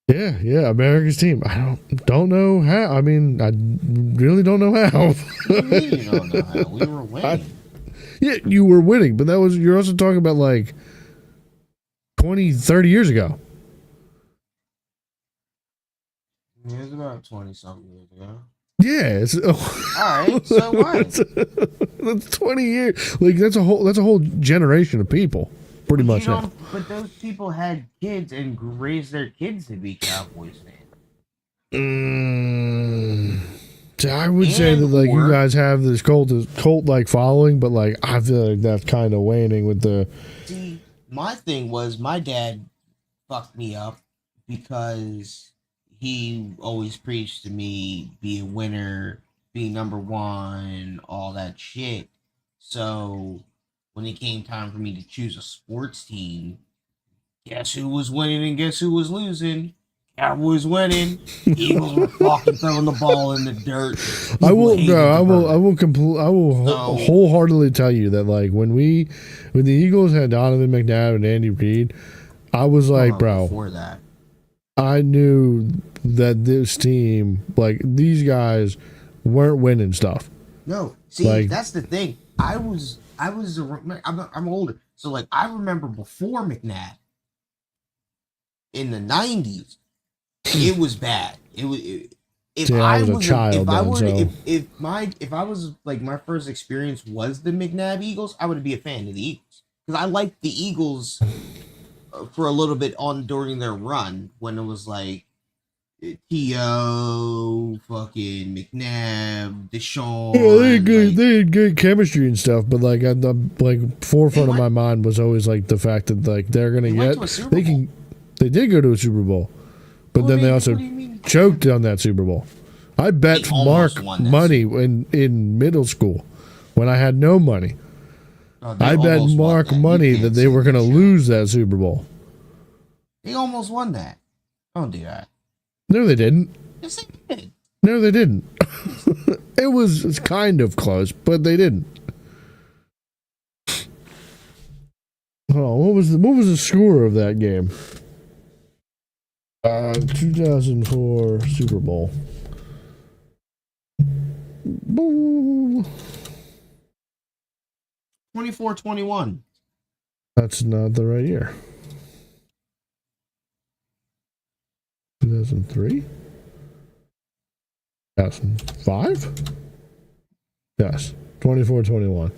Yeah, America's team. I don't know how. I mean, I really don't know how. What do you mean you don't know how? We were winning. Yeah, you were winning, but you're also talking about like 20, 30 years ago. It was about 20 something years ago. Yeah, it's All right, so what? That's 20 years. Like that's a whole generation of people, pretty much. Now. But those people had kids and raised their kids to be Cowboys fans. So I would say that like you guys have this cult like following, but like I feel like that's kind of waning with the. See, my thing was my dad fucked me up because he always preached to me be a winner, be number one, all that shit. So when it came time for me to choose a sports team, guess who was winning and guess who was losing? Cowboys winning. Eagles were fucking throwing the ball in the dirt. I will wholeheartedly tell you that like when the Eagles had Donovan McNabb and Andy Reid, I was like, bro, before that, I knew that this team, like these guys, weren't winning stuff. No, see, like, that's the thing. I'm older, so like I remember before McNabb in the '90s, it was bad. If I was like my first experience was the McNabb Eagles, I would be a fan of the Eagles because I liked the Eagles for a little bit during their run when it was like T.O., fucking McNabb, Deshaun. Yeah, they had good chemistry and stuff, but like at the forefront of my mind was always like the fact that like they're gonna they did go to a Super Bowl, but then they also choked on that Super Bowl. I bet Mark money in middle school when I had no money. I bet Mark money that they were gonna lose that Super Bowl. They almost won that. Don't do that. No, they didn't. Yes, they did. No, they didn't. It's kind of close, but they didn't. Oh, what was the score of that game? 2004 Super Bowl. Boom. 24-21. That's not the right year. 2003? 2005? Yes. 24-21.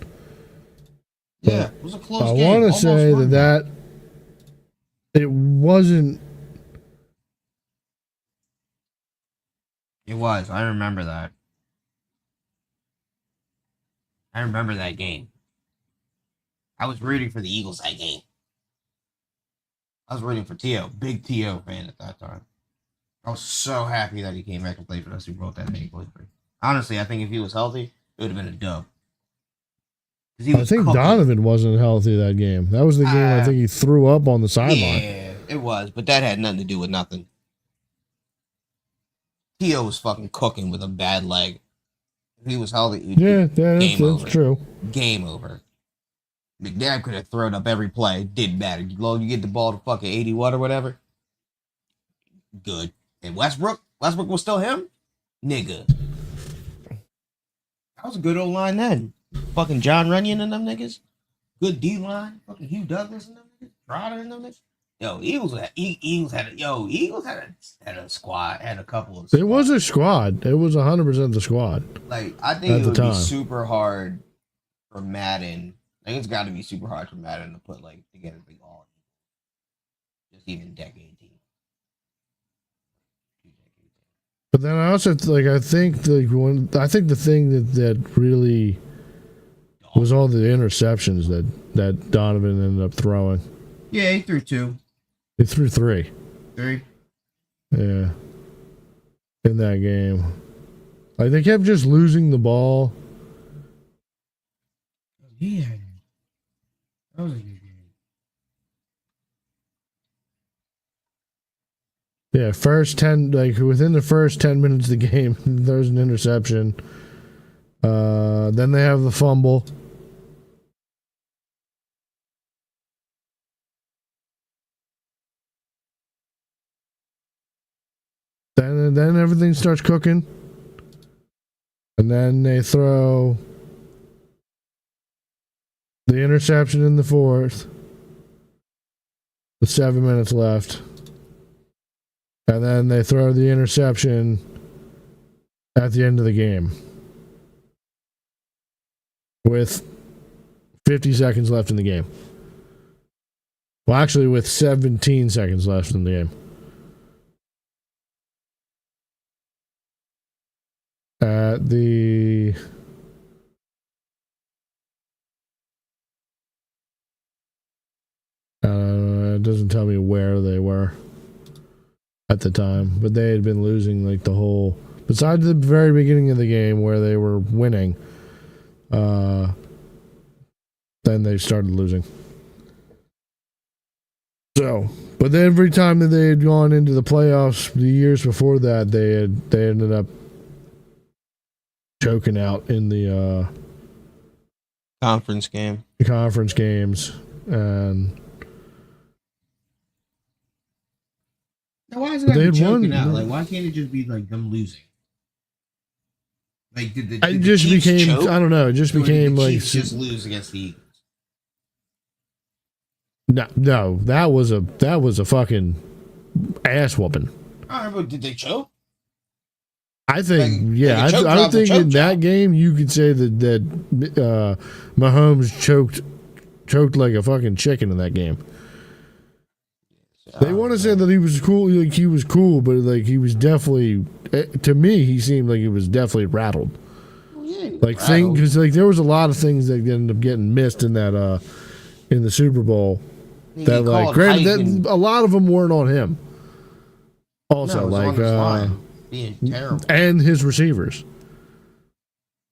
Yeah, it was a close game. I want to say that it wasn't. It was. I remember that. I remember that game. I was rooting for the Eagles that game. I was rooting for T.O. Big T.O. fan at that time. I was so happy that he came back and played for us. He broke that many points. Honestly, I think if he was healthy, it would have been a dub. I think Donovan wasn't healthy that game. That was the game I think he threw up on the sideline. Yeah, it was, but that had nothing to do with nothing. T.O. was fucking cooking with a bad leg. If he was healthy, that's true. Game over. McNabb could have thrown up every play. It didn't matter. You get the ball to fucking 81 or whatever. Good. And Westbrook was still him? Nigga. That was a good old line then. Fucking John Runyon and them niggas. Good D line. Fucking Hugh Douglas and them niggas. Trotter and them niggas. Yo, Eagles had a squad, had a couple of squads. It was a squad. It was 100% the squad. Like, I think it would be super hard for Madden. I think it's got to be super hard for Madden to put like together the all, just even decade team. But then I also I think the thing that really was all the interceptions that Donovan ended up throwing. Yeah, he threw 2. He threw 3. 3. Yeah. In that game, like they kept just losing the ball. Yeah. That was a good game. Yeah, within the first 10 minutes of the game, there's an interception. Then they have the fumble. Then everything starts cooking. And then they throw the interception in the fourth with 7 minutes left. And then they throw the interception at the end of the game with 50 seconds left in the game. Well, actually, with 17 seconds left in the game. At the it doesn't tell me where they were at the time, but they had been losing like the whole. Besides the very beginning of the game where they were winning, then they started losing. So, but every time that they had gone into the playoffs, the years before that, they ended up choking out in the conference games, and now why is it like choking out? Like, why can't it just be like them losing? Like, did it just became choke? I don't know. It just became did the like Chiefs just lose against the Eagles. No, that was a fucking ass whooping. All right, but did they choke? I think, I don't think in that game you could say that Mahomes choked like a fucking chicken in that game. They want to say that he was cool, like he was cool, but like he was definitely, to me, he seemed like he was definitely rattled. Like because like there was a lot of things that ended up getting missed in that in the Super Bowl. That like, granted, that a lot of them weren't on him. Also, like being terrible, and his receivers,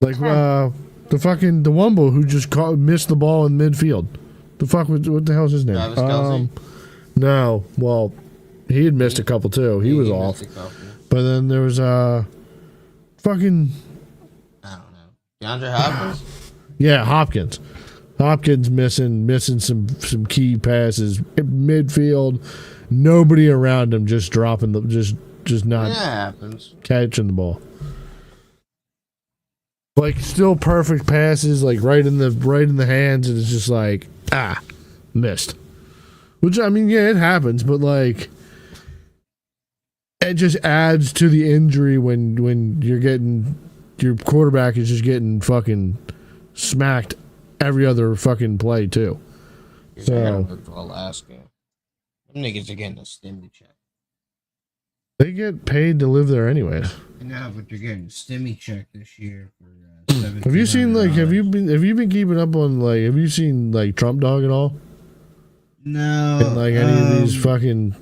like the Wumble who just missed the ball in midfield. The fuck, what the hell's his name? Travis Kelce? No, well, he had missed a couple too. He was off. But then there was fucking, I don't know, DeAndre Hopkins. Yeah, Hopkins missing some key passes in midfield. Nobody around him, just dropping the just not happens. Catching the ball. Like still perfect passes, like right in the hands, and it's just like missed. Which I mean, yeah, it happens, but like it just adds to the injury when you're getting your quarterback is just getting fucking smacked every other fucking play too. So Alaska, them niggas are getting a stimmy check. They get paid to live there anyways. No, but you're getting a stimmy check this year for. Have you seen like have you been keeping up on like have you seen like Trump Dog at all? No. And like any of these fucking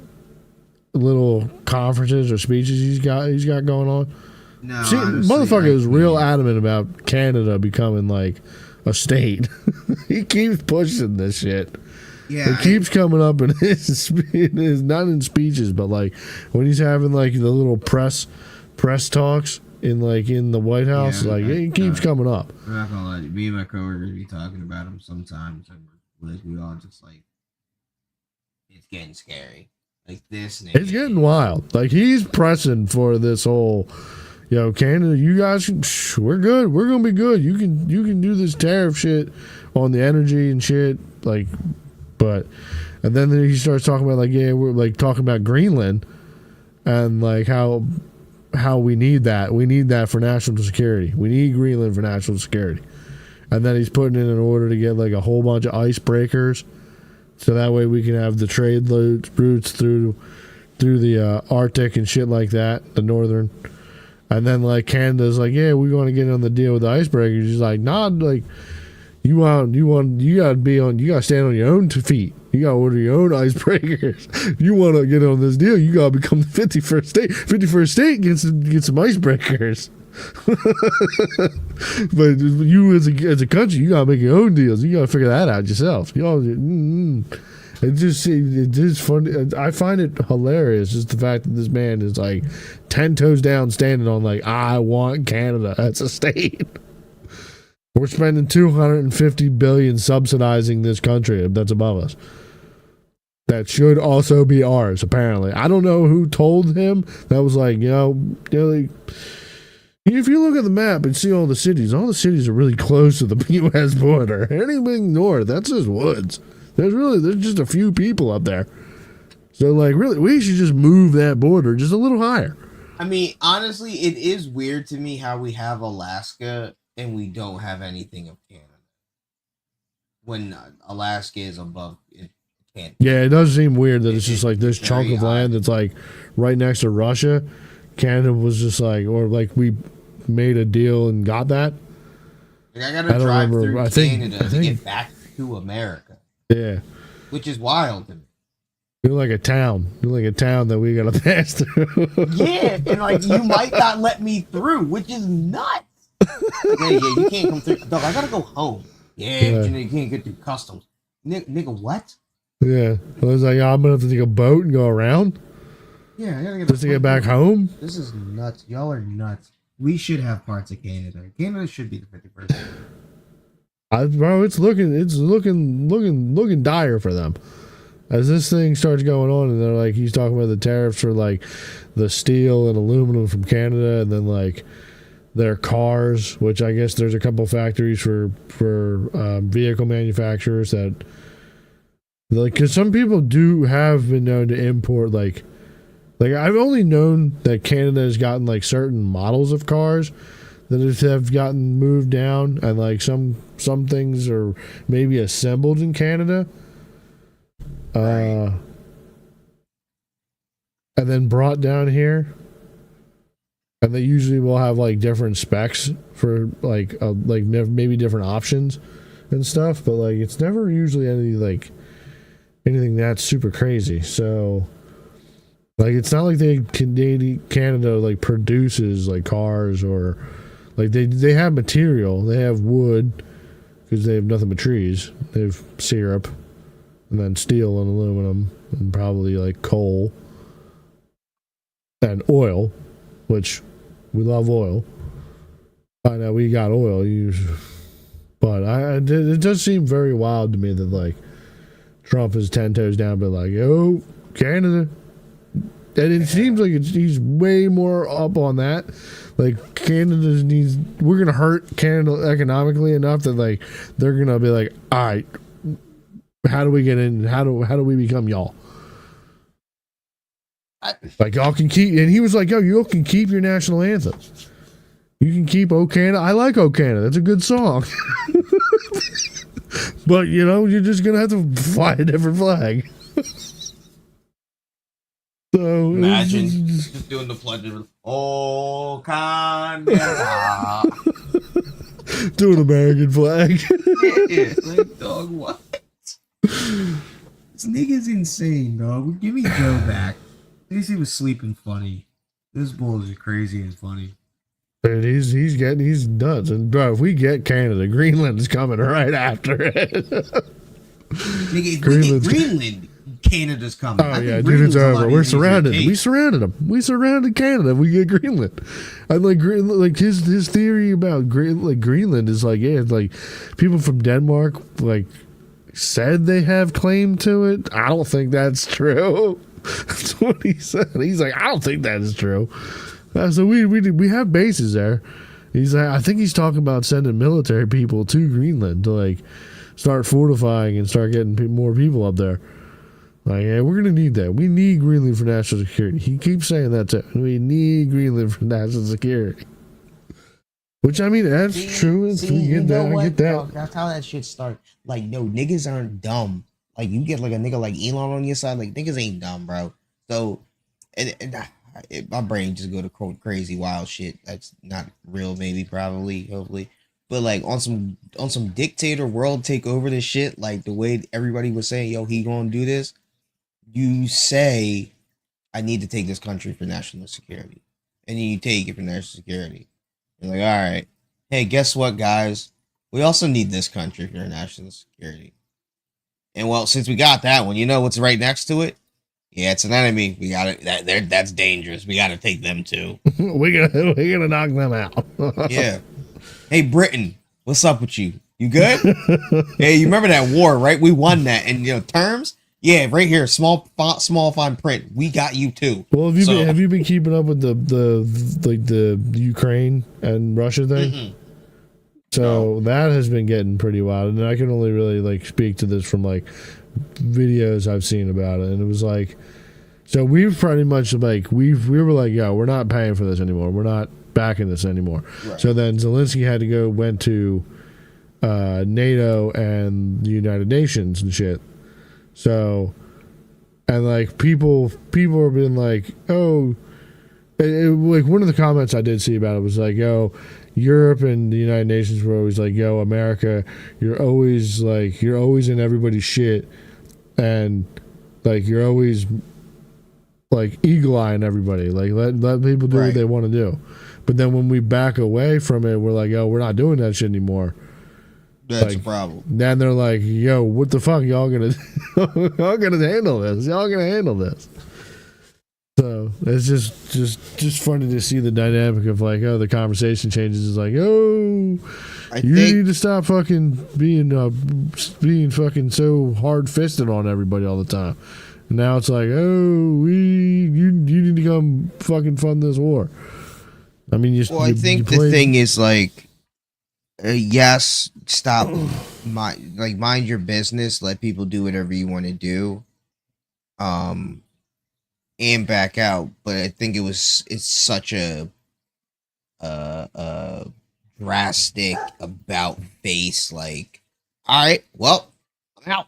little conferences or speeches he's got going on? No. See, motherfucker is real adamant about Canada becoming like a state. He keeps pushing this shit. Yeah, it keeps coming up in his not in speeches, but like when he's having like the little press talks in the White House, it keeps coming up. I'm not gonna lie, me and my coworkers be talking about him sometimes, and we all just like, it's getting scary. Like this nigga. It's getting wild. Like he's pressing for this whole, Canada, you guys, we're good. We're gonna be good. You can do this tariff shit on the energy and shit, like. But and then he starts talking about we're like talking about Greenland and like how we need that. We need that for national security. We need Greenland for national security. And then he's putting in an order to get like a whole bunch of icebreakers, so that way we can have the trade routes through the Arctic and shit like that, the northern. And then like Canada's like, yeah, we want to get on the deal with the icebreakers. He's like, nah, like. You gotta stand on your own 2 feet. You gotta order your own icebreakers. You want to get on this deal, you gotta become the 51st state. 51st state get some icebreakers. But you as a country, you gotta make your own deals. You gotta figure that out yourself. It is funny. I find it hilarious just the fact that this man is like 10 toes down, standing on like, I want Canada as a state. We're spending $250 billion subsidizing this country that's above us. that should also be ours. Apparently, I don't know who told him. That was like, like, if you look at the map and see all the cities are really close to the U.S. border. Anything north, that's just woods. There's just a few people up there. So, like, really, we should just move that border just a little higher. I mean, honestly, it is weird to me how we have Alaska and we don't have anything of Canada. When Alaska is above Canada. Yeah, it does seem weird that it's just like this chunk of land that's like right next to Russia. Canada was just like, or like we made a deal and got that. Like I gotta drive through Canada to get back to America. Yeah. Which is wild to me. You're like a town. You're like a town that we gotta pass through. Yeah, and like you might not let me through, which is nuts. Like, hey, yeah, you can't come through. Dog, I gotta go home. Yeah, but you can't get through customs. Nigga, what? Yeah. I was like, I'm gonna have to take a boat and go around. Yeah, I gotta get just to get back home. This is nuts. Y'all are nuts. We should have parts of Canada. Canada should be the 51st. Bro, it's looking dire for them. As this thing starts going on, and they're like, he's talking about the tariffs for like the steel and aluminum from Canada, and then like their cars, which I guess there's a couple factories for vehicle manufacturers that, like, because some people have been known to import like I've only known that Canada has gotten like certain models of cars that have gotten moved down, and like some things are maybe assembled in Canada. And then brought down here, and they usually will have like different specs for like maybe different options and stuff, but like it's never usually anything that's super crazy. So like it's not like Canada like produces like cars, or like they have material, they have wood because they have nothing but trees, they have syrup, and then steel and aluminum, and probably like coal and oil, which we love oil. I know we got oil, but it does seem very wild to me that like Trump is 10 toes down, but like, yo, Canada. And it seems like he's way more up on that. Like we're gonna hurt Canada economically enough that like they're gonna be like, all right, how do we get in? How do we become y'all? Like y'all can keep, and he was like, yo, you can keep your national anthem. You can keep "O Canada." I like "O Canada." That's a good song. But you're just gonna have to fly a different flag. So imagine just doing the pledge of "Oh Canada," doing American flag. Yeah, like dog, what? This nigga's insane, dog. Give me Joe back. At least he was sleeping funny. This bull is crazy and funny. And he's nuts. And bro, if we get Canada, Greenland is coming right after it. Nigga, if we get Greenland, Canada's coming. Oh yeah, dude, it's over. We're surrounded. We surrounded them. We surrounded Canada. We get Greenland. I like his theory about Greenland is like, yeah, like people from Denmark like said they have claim to it. I don't think that's true. That's what he said. He's like, I don't think that is true. So we have bases there. He's like, I think he's talking about sending military people to Greenland to like start fortifying and start getting more people up there. Like, yeah, we're gonna need that. We need Greenland for national security. He keeps saying that too. We need Greenland for national security. Which I mean, that's true. We get that. I get that. Bro, that's how that shit starts. Like, no, niggas aren't dumb. Like, you get like a nigga like Elon on your side. Like, niggas ain't dumb, bro. So, my brain just go to crazy wild shit. That's not real. Maybe, probably, hopefully. But like on some dictator world take over this shit. Like the way everybody was saying, yo, he gonna do this. You say, I need to take this country for national security, and then you take it for national security. You're like, all right, hey, guess what, guys? We also need this country for national security. And well, since we got that one, you know what's right next to it? Yeah, it's an enemy. We got it. That's dangerous. We got to take them too. We're gonna knock them out. Yeah. Hey, Britain, what's up with you? You good? Hey, you remember that war, right? We won that, and terms. Yeah, right here, small fine print. We got you too. Well, have you been keeping up with the Ukraine and Russia thing? Mm-mm. So that has been getting pretty wild, and I can only really like speak to this from like videos I've seen about it, and it was like, so we've pretty much like we were like, yo, we're not paying for this anymore. We're not backing this anymore. Right. So then Zelensky went to NATO and the United Nations and shit. So, and like people have been like, oh, like one of the comments I did see about it was like, yo, Europe and the United Nations were always like, yo, America, you're always in everybody's shit, and like you're always like eagle-eyeing everybody, like let people do what they want to do. But then when we back away from it, we're like, yo, we're not doing that shit anymore. That's a problem. Then they're like, yo, what the fuck, y'all gonna y'all gonna handle this? Y'all gonna handle this? So it's just funny to see the dynamic of like, oh, the conversation changes. It's like, oh, you need to stop fucking being fucking so hard fisted on everybody all the time. And now it's like, oh, you need to come fucking fund this war. I mean, I think the thing is like, yes, stop, mind your business. Let people do whatever you want to do. And back out, but I think it's such a drastic about face, like, all right, well, I'm out.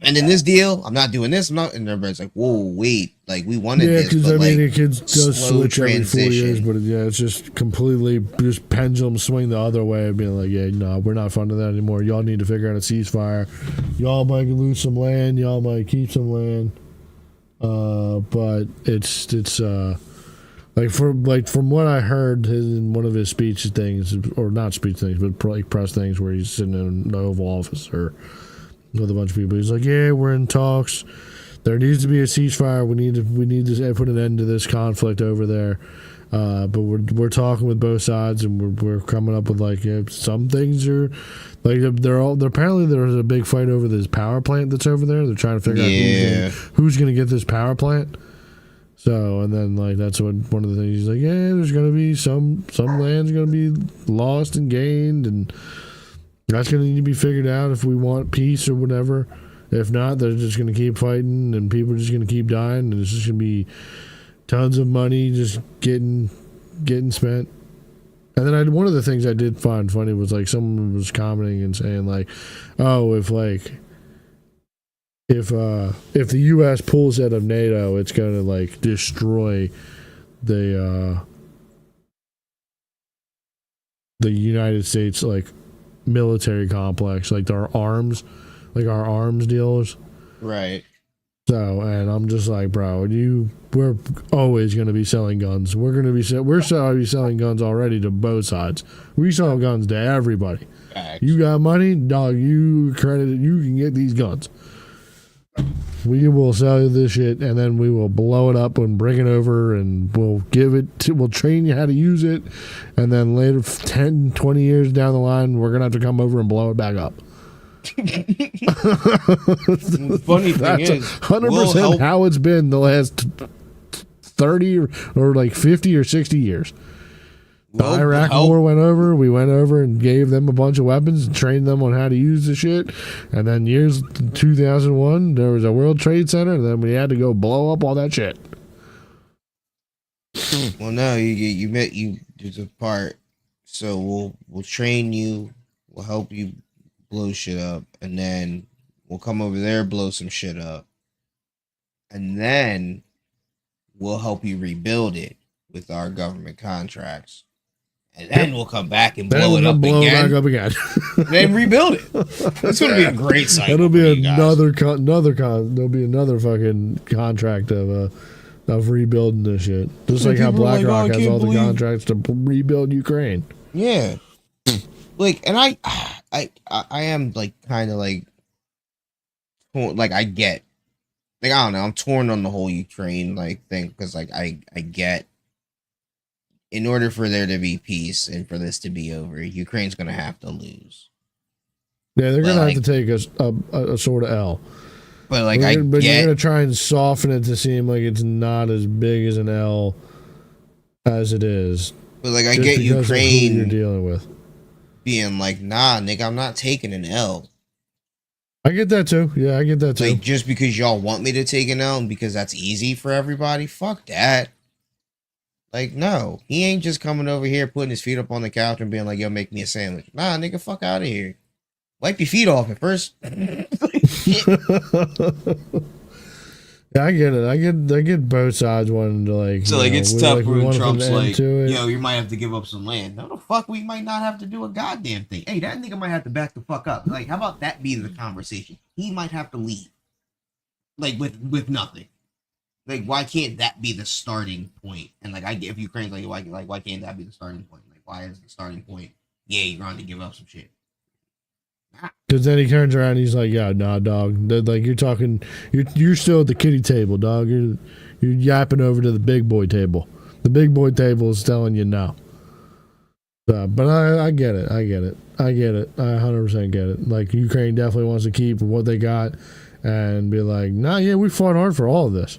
And in this deal, I'm not doing this. I'm not, and everybody's like, whoa, wait, like we wanted this. Yeah, because I mean, it does switch transition. every 4 years, but it's just completely just pendulum swing the other way, being like, yeah, no, we're not funding that anymore. Y'all need to figure out a ceasefire. Y'all might lose some land. Y'all might keep some land. But it's like from what I heard in one of his speech things, or not speech things, but like press things where he's sitting in the Oval Office or with a bunch of people. He's like, yeah, we're in talks. There needs to be a ceasefire. We need to put an end to this conflict over there. But we're talking with both sides, and we're coming up with like some things are like they're apparently there's a big fight over this power plant that's over there. They're trying to figure out who's gonna get this power plant. So, and then like that's one of the things he's like, yeah, there's gonna be some land's gonna be lost and gained, and that's gonna need to be figured out if we want peace or whatever. If not, they're just gonna keep fighting, and people are just gonna keep dying, and it's just gonna be tons of money just getting spent. And then one of the things I did find funny was like someone was commenting and saying like, oh, if the U.S. pulls out of NATO, it's going to like destroy the United States like military complex, like our arms dealers, right? So, and I'm just like, bro, we're always going to be selling guns. We're selling guns already to both sides. We sell guns to everybody. Facts. You got money, dog, you can get these guns. We will sell you this shit, and then we will blow it up and bring it over, and we'll train you how to use it, and then later, 10, 20 years down the line, we're going to have to come over and blow it back up. Funny thing is, 100% how it's been the last 30 or like 50 or 60 years. The Iraq War went over. We went over and gave them a bunch of weapons and trained them on how to use the shit. And then 2001, there was a World Trade Center. And then we had to go blow up all that shit. Well, no, you there's a part. So we'll train you. We'll help you blow shit up, and then we'll come over there, blow some shit up, and then we'll help you rebuild it with our government contracts, and then we'll come back and blow it up again. Then rebuild it. It's gonna be a great cycle. It'll be another there'll be another fucking contract of rebuilding this shit, just like how BlackRock has all the contracts to rebuild Ukraine. Yeah. Like, and I am like kind of like I get, like, I don't know, I'm torn on the whole Ukraine like thing, because like I get, in order for there to be peace and for this to be over, Ukraine's gonna have to lose. Yeah, they're gonna have to take a sort of L. but like you're get. gonna try and soften it to seem like it's not as big as an L as it is. But like I just get because of who Ukraine you're dealing with. being like, nah, nigga, I'm not taking an L. I get that too. Yeah, I get that too. Like just because y'all want me to take an L and because that's easy for everybody, fuck that. Like, no, he ain't just coming over here putting his feet up on the couch and being like, yo, make me a sandwich. Nah, nigga, fuck out of here. Wipe your feet off at first. Yeah, I get it. I get both sides wanting to like. So like it's tough when want Trump's an end like, to it. yo, you might have to give up some land. No, the fuck, we might not have to do a goddamn thing. Hey, that nigga might have to back the fuck up. Like, how about that be the conversation? He might have to leave. Like with nothing. Like, why can't that be the starting point? And like, I get if Ukraine's like, why can't that be the starting point? Like, why is the starting point? Yeah, you're going to give up some shit. Because then he turns around and he's like, "Yeah, nah, dog. Like you're talking, you're still at the kiddie table, dog. You're yapping over to the big boy table. The big boy table is telling you no." But I get it. I get it. I 100% get it. Like Ukraine definitely wants to keep what they got and be like, "Nah, yeah, we fought hard for all of this,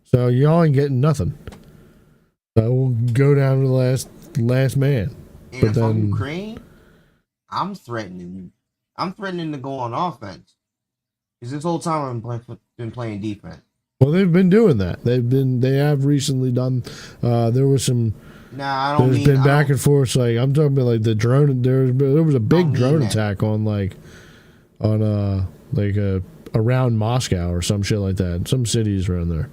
so y'all ain't getting nothing. So we'll go down to the last man." And but if then I'm Ukraine, I'm threatening to go on offense. Because this whole time I've been playing defense. well, they've been doing that. They have recently done. There was some. Nah, I don't There's mean. been back and forth. Like I'm talking about, like the drone. There was a big drone that. attack on around Moscow or some shit like that. Some cities around there.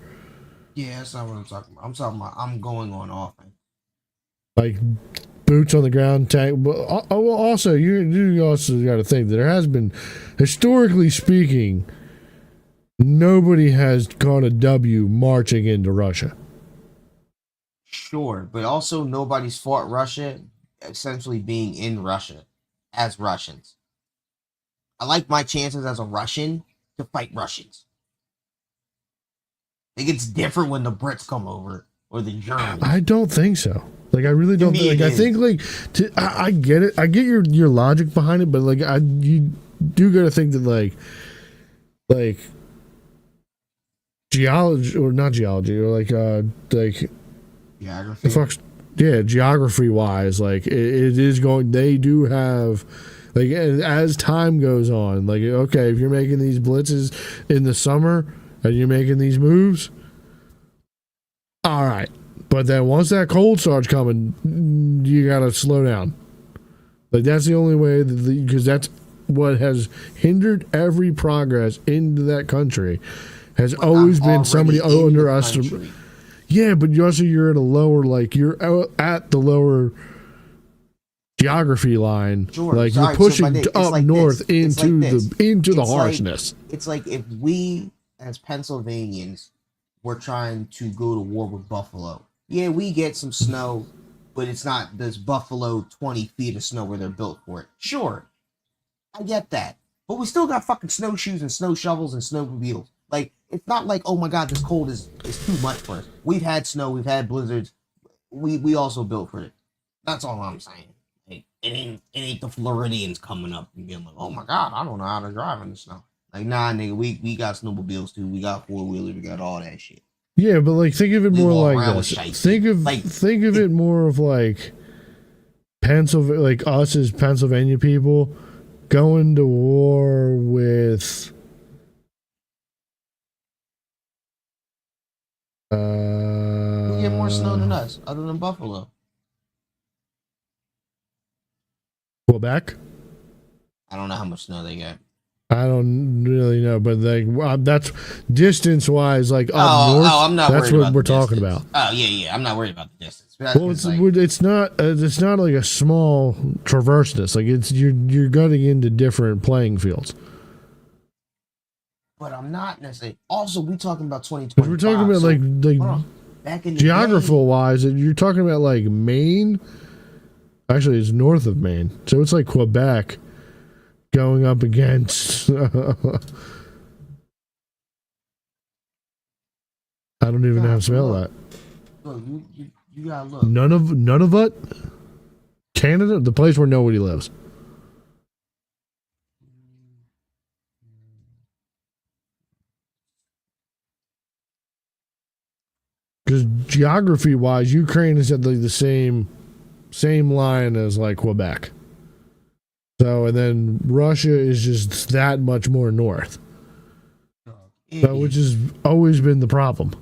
Yeah, that's not what I'm talking about. I'm talking about I'm going on offense. Like boots on the ground tank. But also, you also got to think that there has been, historically speaking, nobody has gone a W marching into Russia. Sure, but also nobody's fought Russia essentially being in Russia as Russians. I like my chances as a Russian to fight Russians. I think it's different when the Brits come over or the Germans. I don't think so. Like I really don't. Like I think I get it. I get your logic behind it, but like you do got to think that like geology or not geology or like geography. Geography wise, like it is going. They do have. Like as time goes on, like okay, if you're making these blitzes in the summer and you're making these moves, all right. But then once that cold starts coming, you gotta slow down. Like that's the only way because that's what has hindered every progress into that country. Has always been somebody under us. Yeah, but you're at a lower, like you're at the lower geography line, sure, like you're pushing up north into the harshness. It's like if we as Pennsylvanians were trying to go to war with Buffalo. Yeah, we get some snow, but it's not this Buffalo 20 feet of snow where they're built for it. Sure, I get that, but we still got fucking snowshoes and snow shovels and snowmobiles. Like it's not like, oh my god, this cold is too much for us. We've had snow, we've had blizzards. We also built for it. That's all I'm saying. Like, it ain't the Floridians coming up and being like, oh my god, I don't know how to drive in the snow. Like, nah, nigga, we got snowmobiles too. We got four-wheelers. We got all that shit. Yeah, but like, think of it more like this. Think of it more of like Pennsylvania, like us as Pennsylvania people going to war with. Who get more snow than us, other than Buffalo? Quebec? I don't know how much snow they got. I don't really know, but like that's distance wise, like up north. I'm not. That's what we're talking about. Oh yeah. I'm not worried about the distance. Well, it's not like a small traverseness. Like you're gutting into different playing fields. But I'm not necessarily. Also, we talking about 2020. We're talking about like back in the geography wise, you're talking about like Maine. Actually, it's north of Maine, so it's like Quebec going up against. I don't even know how to spell that. Look, you gotta look. Nunavut, Canada, the place where nobody lives. because geography wise, Ukraine is at like the same line as like Quebec. So, and then Russia is just that much more north. So, which has always been the problem.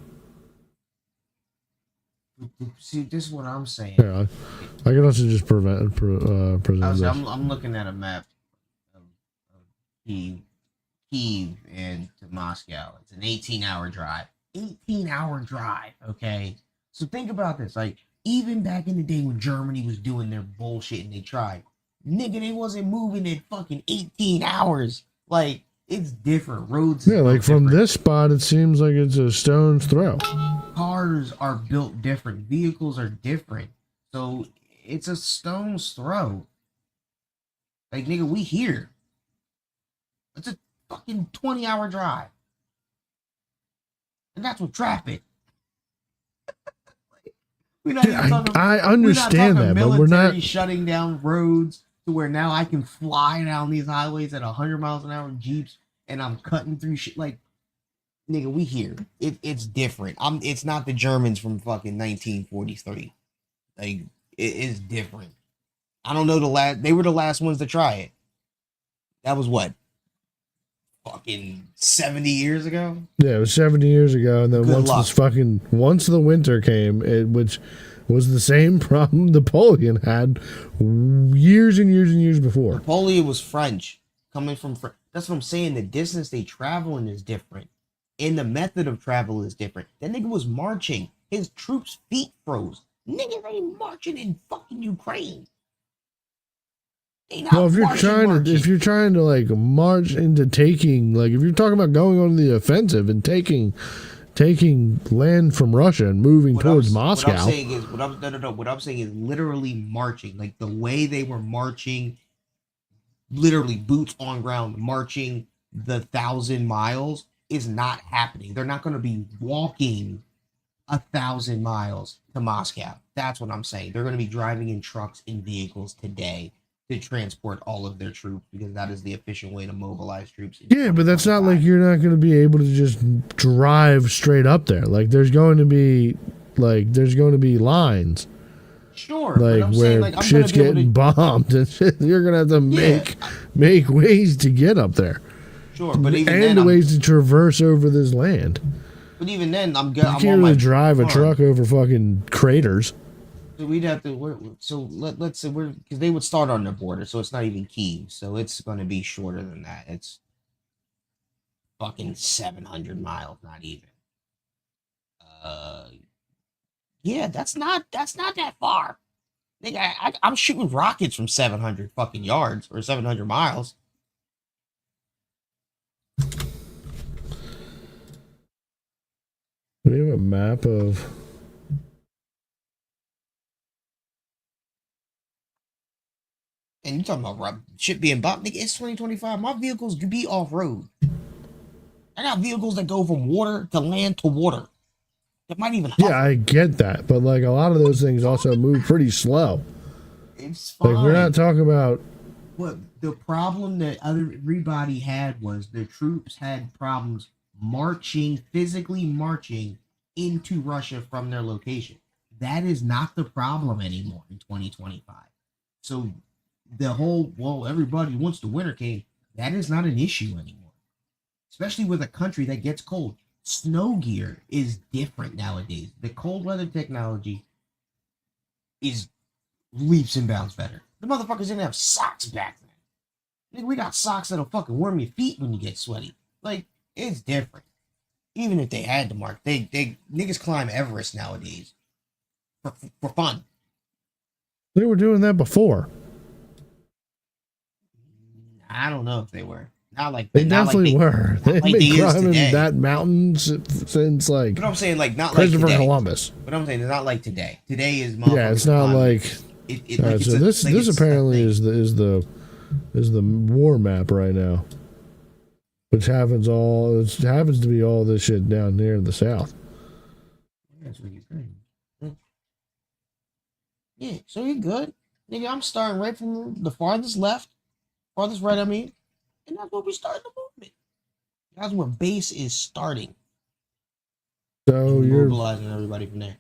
See, this is what I'm saying. Yeah, I can also just present this. I'm looking at a map of Kyiv and to Moscow. It's an 18-hour drive. 18-hour drive, okay? So think about this. Like, even back in the day when Germany was doing their bullshit and they tried, nigga, they wasn't moving in fucking 18 hours. Like, it's different. Roads. Yeah, like from this spot, it seems like it's a stone's throw. Cars are built different. Vehicles are different. So it's a stone's throw. Like, nigga, we here. It's a fucking 20-hour drive. And that's with traffic. I understand that, but we're not shutting down roads to where now I can fly down these highways at 100 miles an hour in Jeeps and I'm cutting through shit. Like, nigga, we here. It's different. It's not the Germans from fucking 1943. Like, it is different. I don't know they were the last ones to try it. That was what? Fucking 70 years ago? Yeah, it was 70 years ago, and then once the winter came, which was the same problem Napoleon had years and years and years before. Napoleon was French, coming from that's what I'm saying. The distance they traveling is different, and the method of travel is different. That nigga was marching. His troops' feet froze. Niggas ain't marching in fucking Ukraine. Well, if you're trying to like march into taking, like if you're talking about going on the offensive and taking land from Russia and moving towards Moscow. What I'm saying is literally marching, like the way they were marching, literally boots on ground, marching the 1,000 miles is not happening. They're not going to be walking 1,000 miles to Moscow. That's what I'm saying. They're going to be driving in trucks and vehicles today to transport all of their troops because that is the efficient way to mobilize troops. Yeah, but that's not like you're not going to be able to just drive straight up there. Like there's going to be lines. Sure, like where shit's getting bombed and shit. You're going to have to make ways to get up there. Sure, but even and ways to traverse over this land. But even then, you can't really drive a truck over fucking craters. So we'd have to. So let's say because they would start on the border, so it's not even Kyiv. So it's going to be shorter than that. It's fucking 700 miles, not even. Yeah, that's not that far. Nigga, I'm shooting rockets from 700 fucking yards or 700 miles. Do you have a map of? And you talking about shit being bought? Nigga, it's 2025. My vehicles could be off road. I got vehicles that go from water to land to water. That might even. Yeah, I get that, but like a lot of those things also move pretty slow. It's fine. Like we're not talking about. What the problem that everybody had was the troops had problems physically marching into Russia from their location. That is not the problem anymore in 2025. So the whole, everybody once the winter came, that is not an issue anymore. Especially with a country that gets cold. Snow gear is different nowadays. The cold weather technology is leaps and bounds better. The motherfuckers didn't have socks back then. Nigga, we got socks that'll fucking warm your feet when you get sweaty. Like, it's different. Even if they had to mark, they niggas climb Everest nowadays for fun. They were doing that before. I don't know if they were. Not like they definitely were. They've been climbing that mountain since like. But I'm saying like not Christopher like Columbus. But I'm saying it's not like today. Today is yeah. It's not like. So this apparently is the war map right now, which happens to be all this shit down here in the south. That's what you're saying. Yeah, so you're good, nigga. I'm starting right from the farthest left, farthest right. I mean, and that's where we start the movement. That's where base is starting. So And you're mobilizing everybody from there.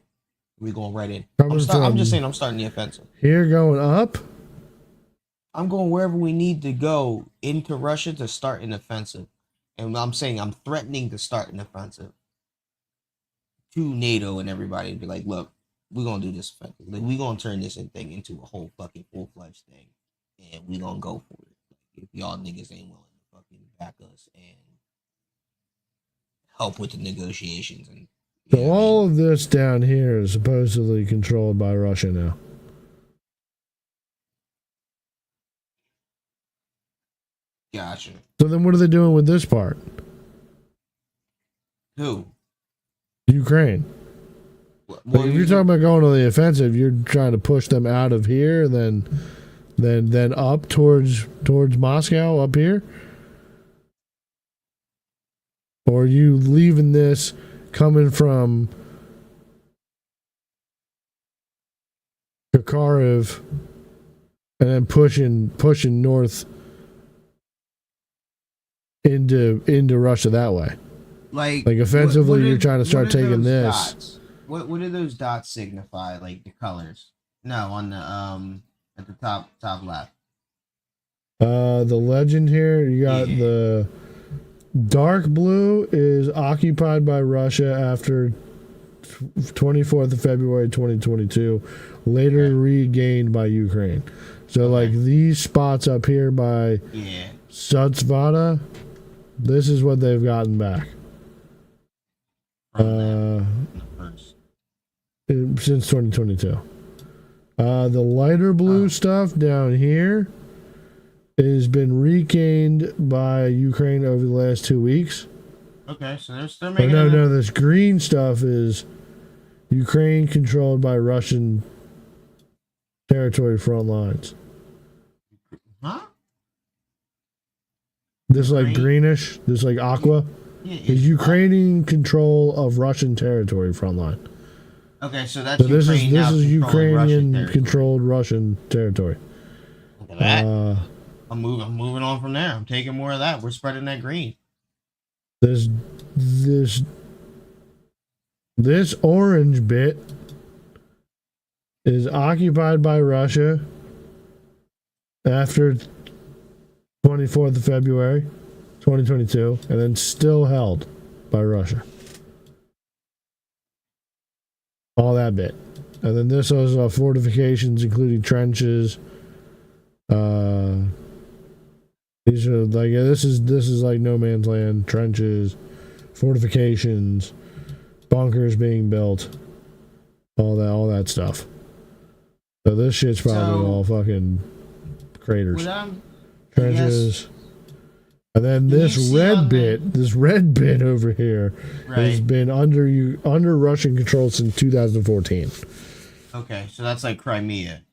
We going right in. coming I'm from just saying I'm starting the offensive. here going up. I'm going wherever we need to go into Russia to start an offensive. And I'm saying I'm threatening to start an offensive to NATO and everybody to be like, look, we're gonna do this offensive. Like, we're gonna turn this thing into a whole fucking full-fledged thing. And we're gonna go for it. Like, if y'all niggas ain't willing to fucking back us and help with the negotiations and So all of this down here is supposedly controlled by Russia now. Gotcha. So then what are they doing with this part? Who? Ukraine. Like if you're talking about going on the offensive, you're trying to push them out of here, then up towards Moscow up here, or are you leaving this coming from Kharkiv and then pushing north into Russia that way? Like offensively, you're trying to start taking this. Dots? What do those dots signify? Like the colors? No, on the at the top left. The legend here, you got the dark blue is occupied by Russia after 24th of February 2022, later regained by Ukraine. So like these spots up here by Sudzvada, this is what they've gotten back. Since 2022. The lighter blue stuff down here has been regained by Ukraine over the last 2 weeks. Okay, so they're still making. No, this green stuff is Ukraine controlled by Russian territory front lines. Huh? This like greenish, this like aqua, is Ukrainian control of Russian territory front line. Okay, so that's this is Ukrainian controlled Russian territory. Look at that. I'm moving on from there. I'm taking more of that. We're spreading that green. This orange bit is occupied by Russia after 24th of February 2022, and then still held by Russia. All that bit. And then this was fortifications, including trenches. These are like this is like no man's land. Trenches, fortifications, bunkers being built, all that stuff. So this shit's probably all fucking craters, trenches. And then this red bit over here has been under Russian control since 2014. Okay, so that's like Crimea.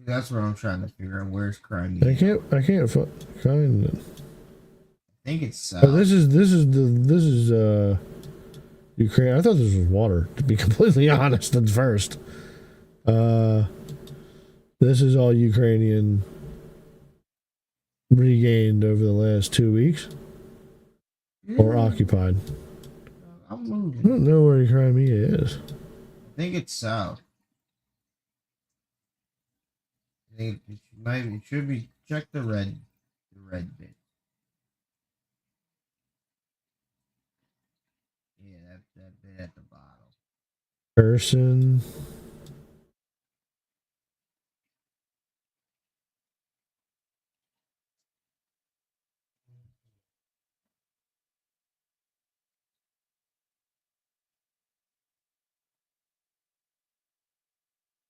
That's what I'm trying to figure out. Where's Crimea? I can't find it. I think it's south. This is Ukraine. I thought this was water, to be completely honest at first. This is all Ukrainian regained over the last 2 weeks or occupied. I'm moving. I don't know where Crimea is. I think it's south. I think it should be. Check the red bit. Yeah, that bit at the bottom. Person.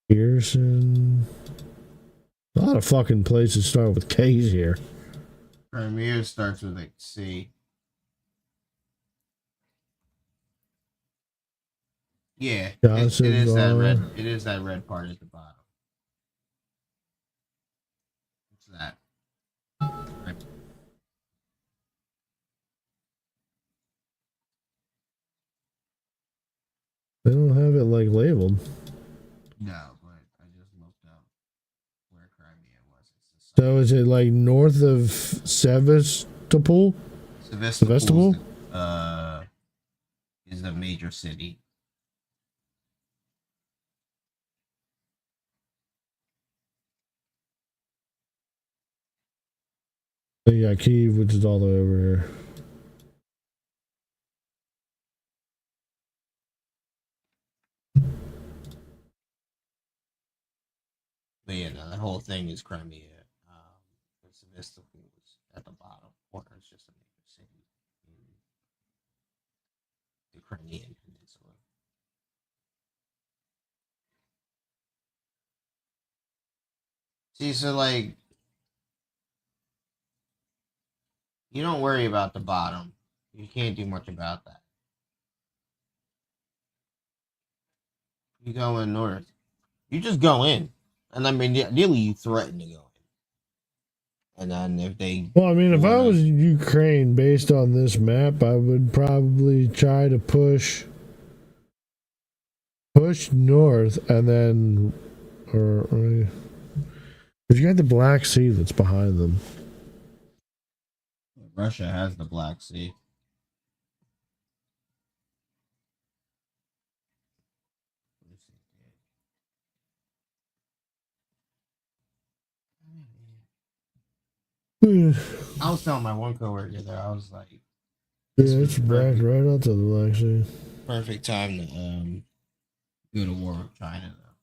Pearson. A lot of fucking places start with K's here. Crimea starts with a C. Yeah, it is that red. It is that red part at the bottom. What's that? Right. They don't have it like labeled. No, but I just looked up where Crimea was. It's So is it like north of Sevastopol? Sevastopol is a major city. So you got Kyiv, which is all the way over here. But yeah, no, the whole thing is Crimea. Sevastopol is at the bottom corner. It's just a major city in the Crimean Peninsula. See, so like, you don't worry about the bottom. You can't do much about that. You go in north. You just go in. And I mean, ideally, you threaten to go in. And then if they. Well, I mean, if I was Ukraine based on this map, I would probably try to push north and then. Because you got the Black Sea that's behind them. Russia has the Black Sea. I was telling my one coworker there, I was like, yeah, it's back right out to the Black Sea. Perfect time to go to war with China, though.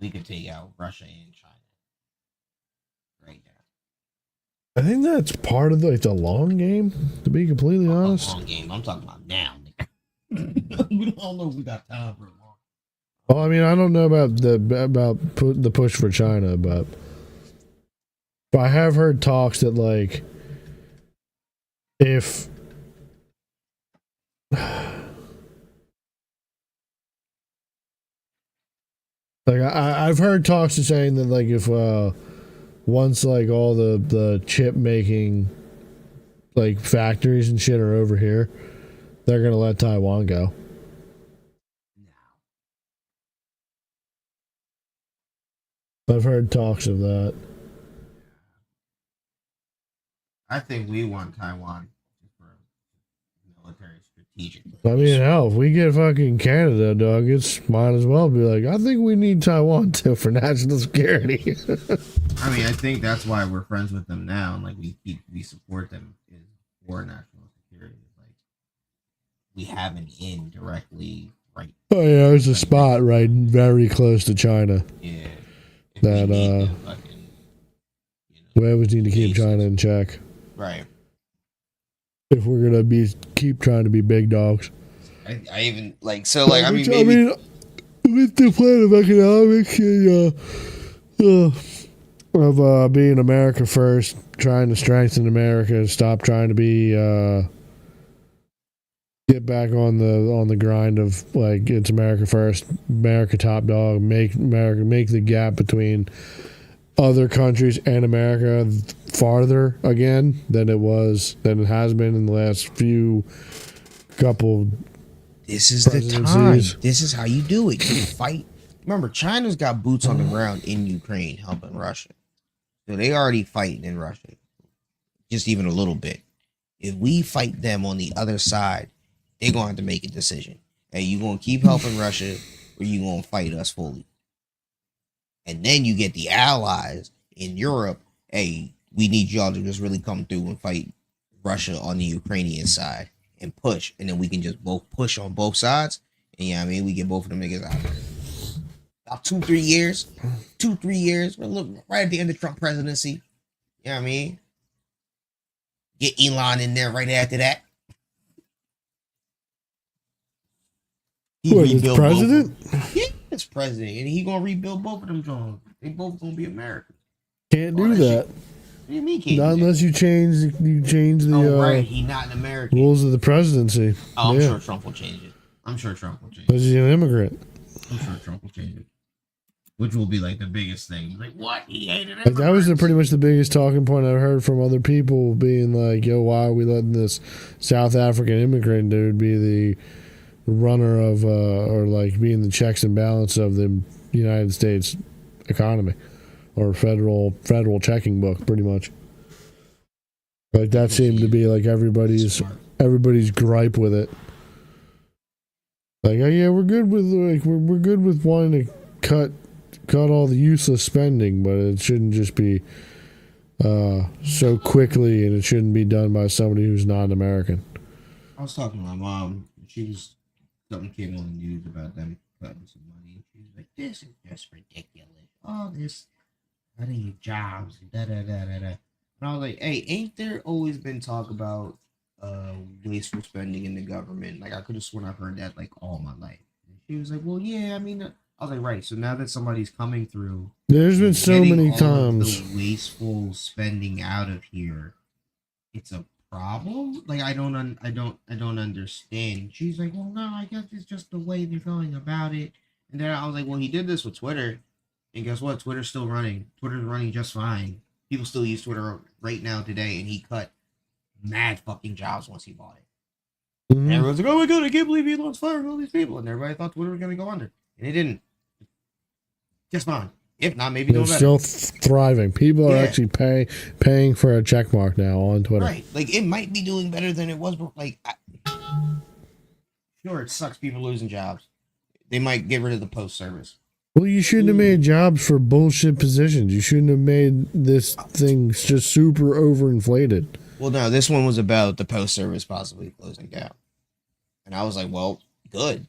We could take out Russia and China right now. I think that's part of the long game, to be completely honest. Long game. I'm talking about now, nigga. We don't know if we got time for it. Well, I mean, I don't know about the push for China, but I have heard talks that like if like I've heard talks of saying that like if once like all the chip making like factories and shit are over here, they're gonna let Taiwan go. I've heard talks of that. I think we want Taiwan for military strategic. I mean, hell, if we get fucking Canada, dog, it's might as well be like, I think we need Taiwan too for national security. I mean, I think that's why we're friends with them now, and like we support them is for national security. Like we have an in directly right. Oh yeah, there's a spot right very close to China. Yeah. That we always need to keep China in check. Right. If we're gonna keep trying to be big dogs. I even like so like I mean maybe with the plan of economics and of being America first, trying to strengthen America, stop trying to be get back on the grind of like it's America first, America top dog, make the gap between other countries and America farther again than it has been in the last couple. This is the time. This is how you do it. You fight. Remember, China's got boots on the ground in Ukraine helping Russia. So they already fighting in Russia. Just even a little bit. If we fight them on the other side, they're going to have to make a decision. Hey, you going to keep helping Russia or you going to fight us fully? And then you get the allies in Europe. Hey, we need y'all to just really come through and fight Russia on the Ukrainian side and push. And then we can just both push on both sides. And yeah, I mean, we get both of them niggas out. About 2-3 years. We're looking right at the end of Trump presidency. You know what I mean? Get Elon in there right after that. What, is president? Yeah, it's president, and he gonna rebuild both of them joints. They both gonna be American. Can't do that. What do you mean can't? Not unless you change the right. He's not an American. Rules of the presidency. Oh, I'm sure Trump will change it. Because he's an immigrant. I'm sure Trump will change it. Which will be like the biggest thing. Like, what? He hated it. Like, that was pretty much the biggest talking point I've heard from other people being like, yo, why are we letting this South African immigrant dude be the runner of or like being the checks and balance of the United States economy or federal checking book, pretty much. Like that seemed to be like everybody's gripe with it. Like, oh yeah, we're good with we're good with wanting to cut all the useless spending, but it shouldn't just be so quickly, and it shouldn't be done by somebody who's not an American. I was talking to my mom. Something came on the news about them cutting some money. She was like, "This is just ridiculous. All this cutting jobs, da da da da da." And I was like, "Hey, ain't there always been talk about wasteful spending in the government? Like, I could have sworn I've heard that like all my life." And she was like, "Well, yeah. I mean," I was like, "Right. So now that somebody's coming through, there's been so many all times of the wasteful spending out of here. It's a problem. Like, I don't understand." She's like, "Well, no, I guess it's just the way they're going about it." And then I was like, "Well, he did this with Twitter, and guess what? Twitter's still running. Twitter's running just fine. People still use Twitter right now today, and he cut mad fucking jobs once he bought it." Mm-hmm. And everyone's like, "Oh my god, I can't believe Elon's firing all these people," and everybody thought Twitter was gonna go under, and it didn't. Just fine. If not, maybe they're doing better. still thriving. People are actually paying for a check mark now on Twitter. Right. Like, it might be doing better than it was, but like, sure, it sucks people losing jobs. They might get rid of the post service. Well, you shouldn't have made jobs for bullshit positions. You shouldn't have made this thing just super overinflated. Well, no, this one was about the post service possibly closing down. And I was like, well, good.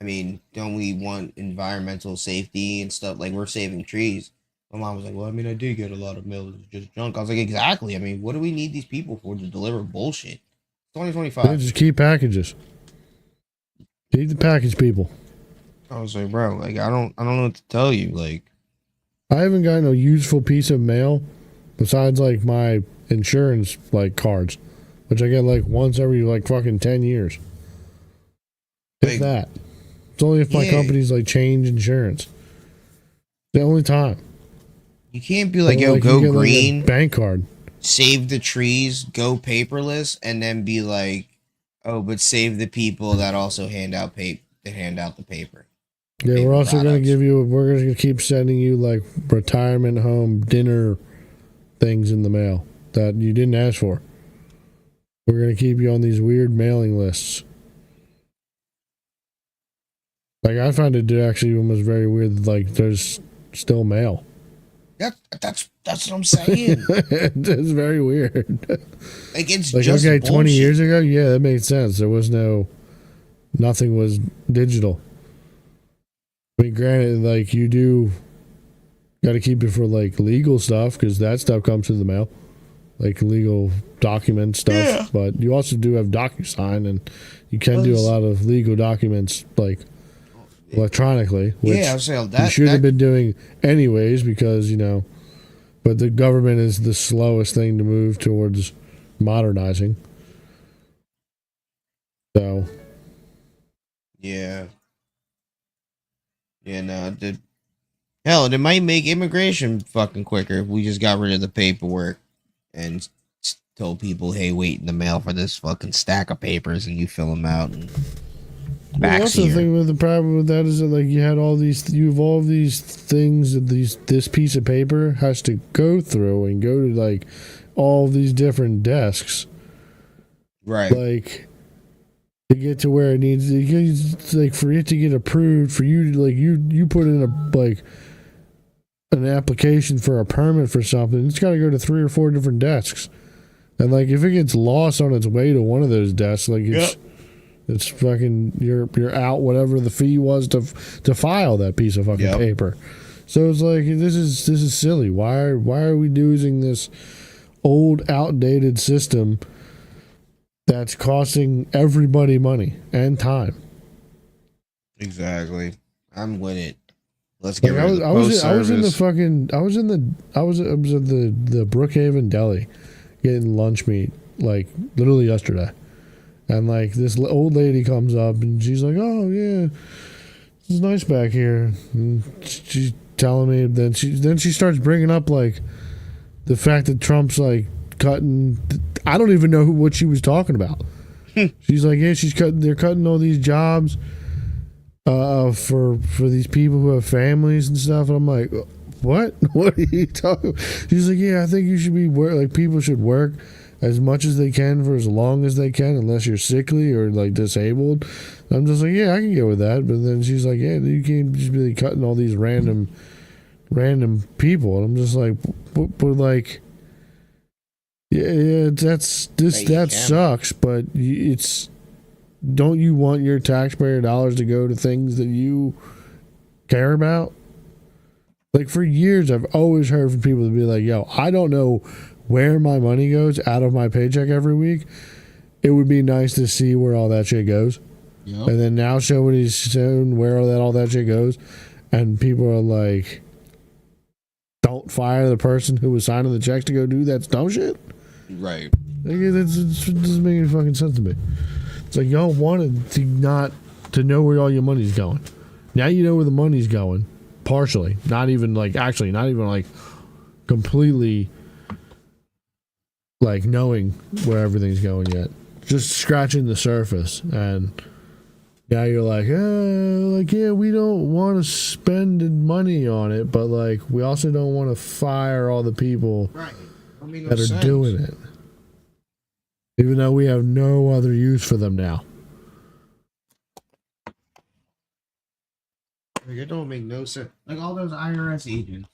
I mean, don't we want environmental safety and stuff? Like, we're saving trees. My mom was like, well, I mean, I do get a lot of mail that's just junk. I was like, exactly. I mean, what do we need these people for to deliver bullshit? 2025. Yeah, just keep packages. Keep the package people. I was like, bro, like, I don't know what to tell you. Like, I haven't gotten a useful piece of mail besides like my insurance like cards, which I get like once every like fucking 10 years. If like, that. It's only if my company's like change insurance. The only time. You can't be like, yo, like, go get, green, like, bank card, save the trees, go paperless, and then be like, oh, but save the people that also hand out the paper. Yeah, Paper we're also going to products. we're going to keep sending you like retirement home dinner things in the mail that you didn't ask for. We're going to keep you on these weird mailing lists. Like, I find it actually almost very weird that, like, there's still mail. That's what I'm saying. It's very weird. Like, it's like, just okay, bullshit. 20 years ago, yeah, that made sense. There was nothing was digital. I mean, granted, like, you do got to keep it for, like, legal stuff, because that stuff comes through the mail. Like, legal document stuff. Yeah. But you also do have DocuSign, and you can do a lot of legal documents, like, electronically, which I was saying that you should have been doing anyways, because, you know, but the government is the slowest thing to move towards modernizing. So, yeah, no, hell, it might make immigration fucking quicker if we just got rid of the paperwork and told people, hey, wait in the mail for this fucking stack of papers, and you fill them out and well, also the thing with the problem with that is that, like, you have all these things that this piece of paper has to go through and go to, like, all these different desks, right? Like, to get to where it needs, like, for it to get approved, for you to, like, you put in an application for a permit for something, it's got to go to 3 or 4 different desks, and, like, if it gets lost on its way to one of those desks, like, it's fucking, you're out whatever the fee was to file that piece of fucking paper. So it's like, this is silly. Why are we using this old, outdated system that's costing everybody money and time? Exactly. I'm with it. Let's get rid of the I was at the Brookhaven Deli getting lunch meat, like, literally yesterday. And, like, this old lady comes up and she's like, oh, yeah, it's nice back here. And she's telling me, then she starts bringing up, like, the fact that Trump's, like, cutting. I don't even know what she was talking about. She's like, yeah, they're cutting all these jobs for these people who have families and stuff. And I'm like, what? What are you talking about? She's like, yeah, I think you should be like people should work as much as they can for as long as they can, unless you're sickly or like disabled. I'm just like, yeah, I can get with that. But then she's like, yeah, you can't just be like, cutting all these random people. And I'm just like, but like, yeah, that sucks. But it's, don't you want your taxpayer dollars to go to things that you care about? Like for years, I've always heard from people to be like, yo, I don't know where my money goes out of my paycheck every week. It would be nice to see where all that shit goes. Yep. And then now somebody's showing where all that shit goes. And people are like, don't fire the person who was signing the checks to go do that dumb shit. Right. Like, it doesn't make any fucking sense to me. It's like y'all wanted to know where all your money's going. Now you know where the money's going. Partially. Not even like completely like knowing where everything's going yet. Just scratching the surface. And now you're like, yeah, we don't want to spend money on it, but like we also don't want to fire all the people that are doing it. Even though we have no other use for them now. Like, it don't make no sense. Like all those IRS agents.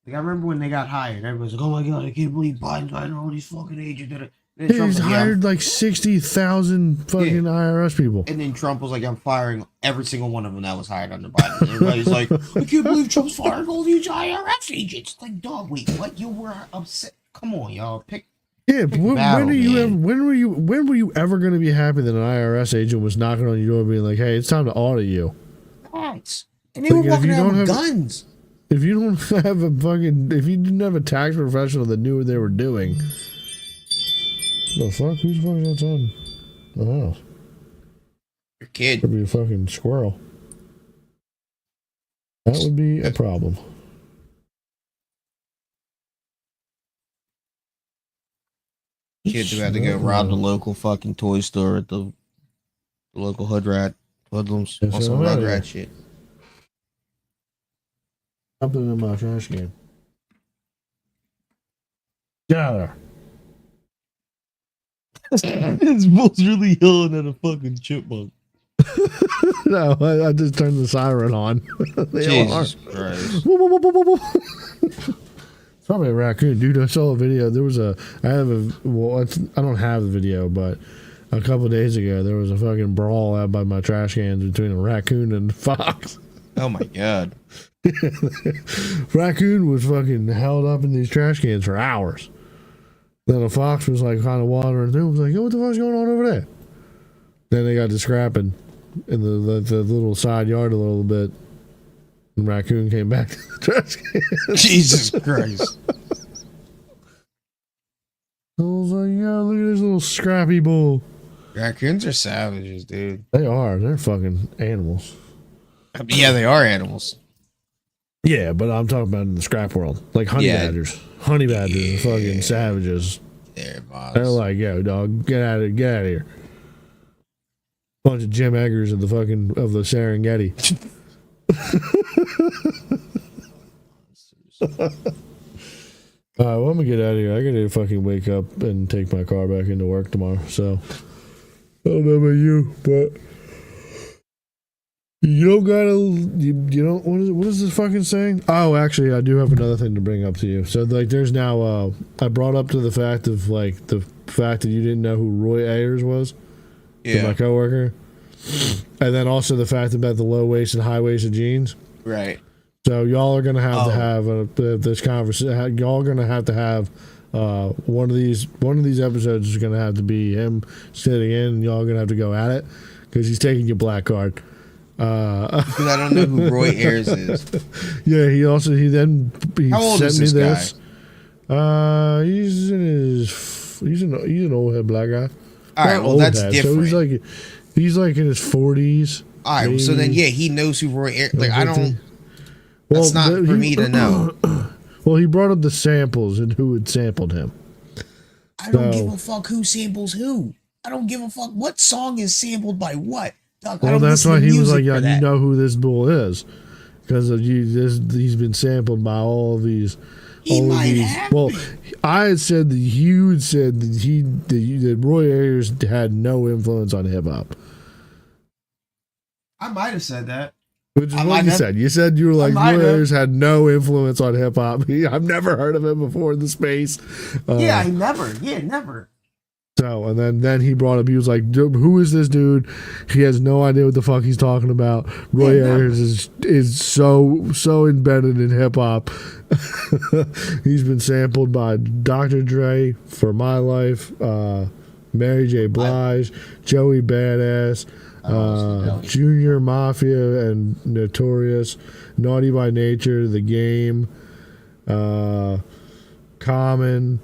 Like I remember when they got hired, everyone's like, "Oh my god, I can't believe Biden's hiring all these fucking agents." He's hired like 60,000 fucking IRS people. And then Trump was like, "I'm firing every single one of them that was hired under Biden." Everybody's like, "I can't believe Trump's firing all these IRS agents." Like, dog, wait, what? You were upset? Come on, y'all, pick. Yeah, but when were you ever going to be happy that an IRS agent was knocking on your door, being like, "Hey, it's time to audit you"? Right. And they were walking around with guns. If you don't have if you didn't have a tax professional that knew what they were doing, the fuck? Who's the fuck is outside the house? Your kid. Could be a fucking squirrel. That would be a problem. Kids who had to go rob the local fucking toy store at the local hoodlums on some Rugrat shit. Something in my trash can. Get out of there. This bull's really yelling at a fucking chipmunk. No, I just turned the siren on. Jesus Christ. It's probably a raccoon, dude. I saw a video. I don't have the video, but a couple of days ago there was a fucking brawl out by my trash cans between a raccoon and a fox. Oh my god. Raccoon was fucking held up in these trash cans for hours. Then a fox was like kind of wandering through. Was like, "Yo, what the fuck's going on over there?" Then they got to scrapping in the little side yard a little bit. And raccoon came back to the trash can. Jesus Christ. I was like, "Yo, look at this little scrappy bull." Raccoons are savages, dude. They are. They're fucking animals. I mean, yeah, they are animals. Yeah, but I'm talking about in the scrap world. Like honey badgers. Honey badgers are fucking savages. They're like, "Yo, dog, get out of here." Bunch of Jim Eggers of the Serengeti. Well, I'm gonna get out of here. I gotta fucking wake up and take my car back into work tomorrow. So I don't know about you, but you don't gotta. You don't. What is this fucking saying? Oh, actually, I do have another thing to bring up to you. So, like, there's now. I brought up to the fact of like the fact that you didn't know who Roy Ayers was. Yeah. My coworker. And then also the fact about the low waisted, high waisted jeans. Right. So y'all are gonna have to have this conversation. Y'all are gonna have to have one of these episodes is gonna have to be him sitting in, and y'all are gonna have to go at it because he's taking your black card. Because I don't know who Roy Ayers is. Yeah, he How old sent is me this this. guy? He's an old head black guy. All right, well that's different. So he's like in his 40s. All right, maybe. So then he knows who Roy Ayers. Like I don't. That's not for me to know. Well, he brought up the samples and who had sampled him. I don't give a fuck who samples who. I don't give a fuck what song is sampled by what. Dog, well, that's why he was like, yeah, you know who this bull is. Because he's been sampled by all of these. Well, I had said that Hugh said that Roy Ayers had no influence on hip hop. I might have said that. Which is what you said. You said you were like, Roy Ayers had no influence on hip hop. I've never heard of him before in the space. Never. So, and then he brought up, he was like, who is this dude? He has no idea what the fuck he's talking about. Roy Ayers is so embedded in hip hop. He's been sampled by Dr. Dre, For My Life, Mary J. Blige, Joey Badass, Junior Mafia and Notorious, Naughty by Nature, The Game, Common.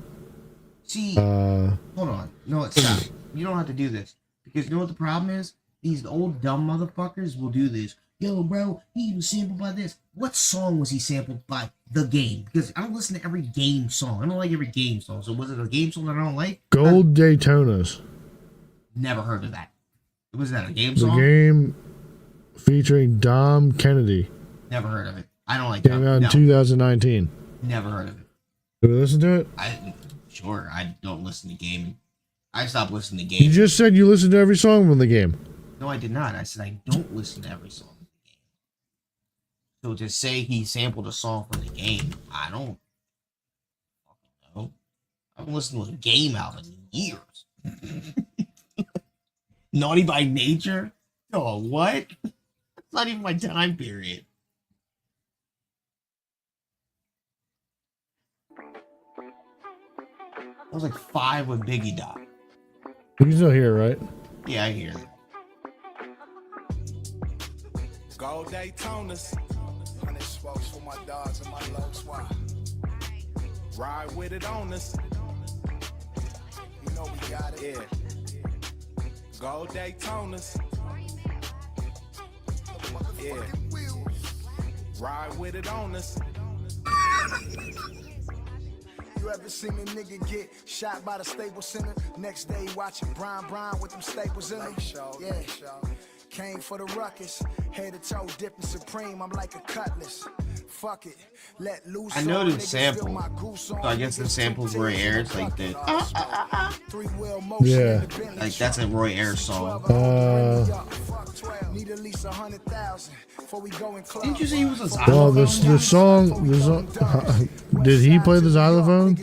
See, hold on. No, stop. You don't have to do this. Because you know what the problem is? These old dumb motherfuckers will do this. Yo, bro, he was sampled by this. What song was he sampled by? The Game. Because I don't listen to every Game song. I don't like every Game song. So was it a Game song that I don't like? Gold Daytonas. Never heard of that. Was that a Game song? The Game featuring Dom Kennedy. Never heard of it. I don't like that. Came out in 2019. Never heard of it. Did we listen to it? Sure, I don't listen to Game. I stopped listening to Game. You just said you listened to every song from The Game. No, I did not. I said I don't listen to every song from The Game. So to say he sampled a song from The Game, I don't fucking know. I haven't listened to a Game album in years. Naughty by Nature? Oh, what? That's not even my time period. I was like 5 with Biggie Dot. You can still hear, right? Yeah, I hear it. Gold Daytonas. 100 smokes for my dogs and my low swap. Ride with it on us. You know we got it. Yeah. Gold Daytonas. Yeah. Ride with it on us. You ever seen a nigga get shot by the Staples Center? Next day watching Brian with them staples in them. Yeah. Came for the ruckus, head to toe dipping supreme. I'm like a cutlass. Fuck it, let loose. I know the sample, so I guess the samples Roy Ayers like the. Yeah, like that's a Roy Ayers song. Didn't you say he was a xylophone? Well, the song, did he play the xylophone?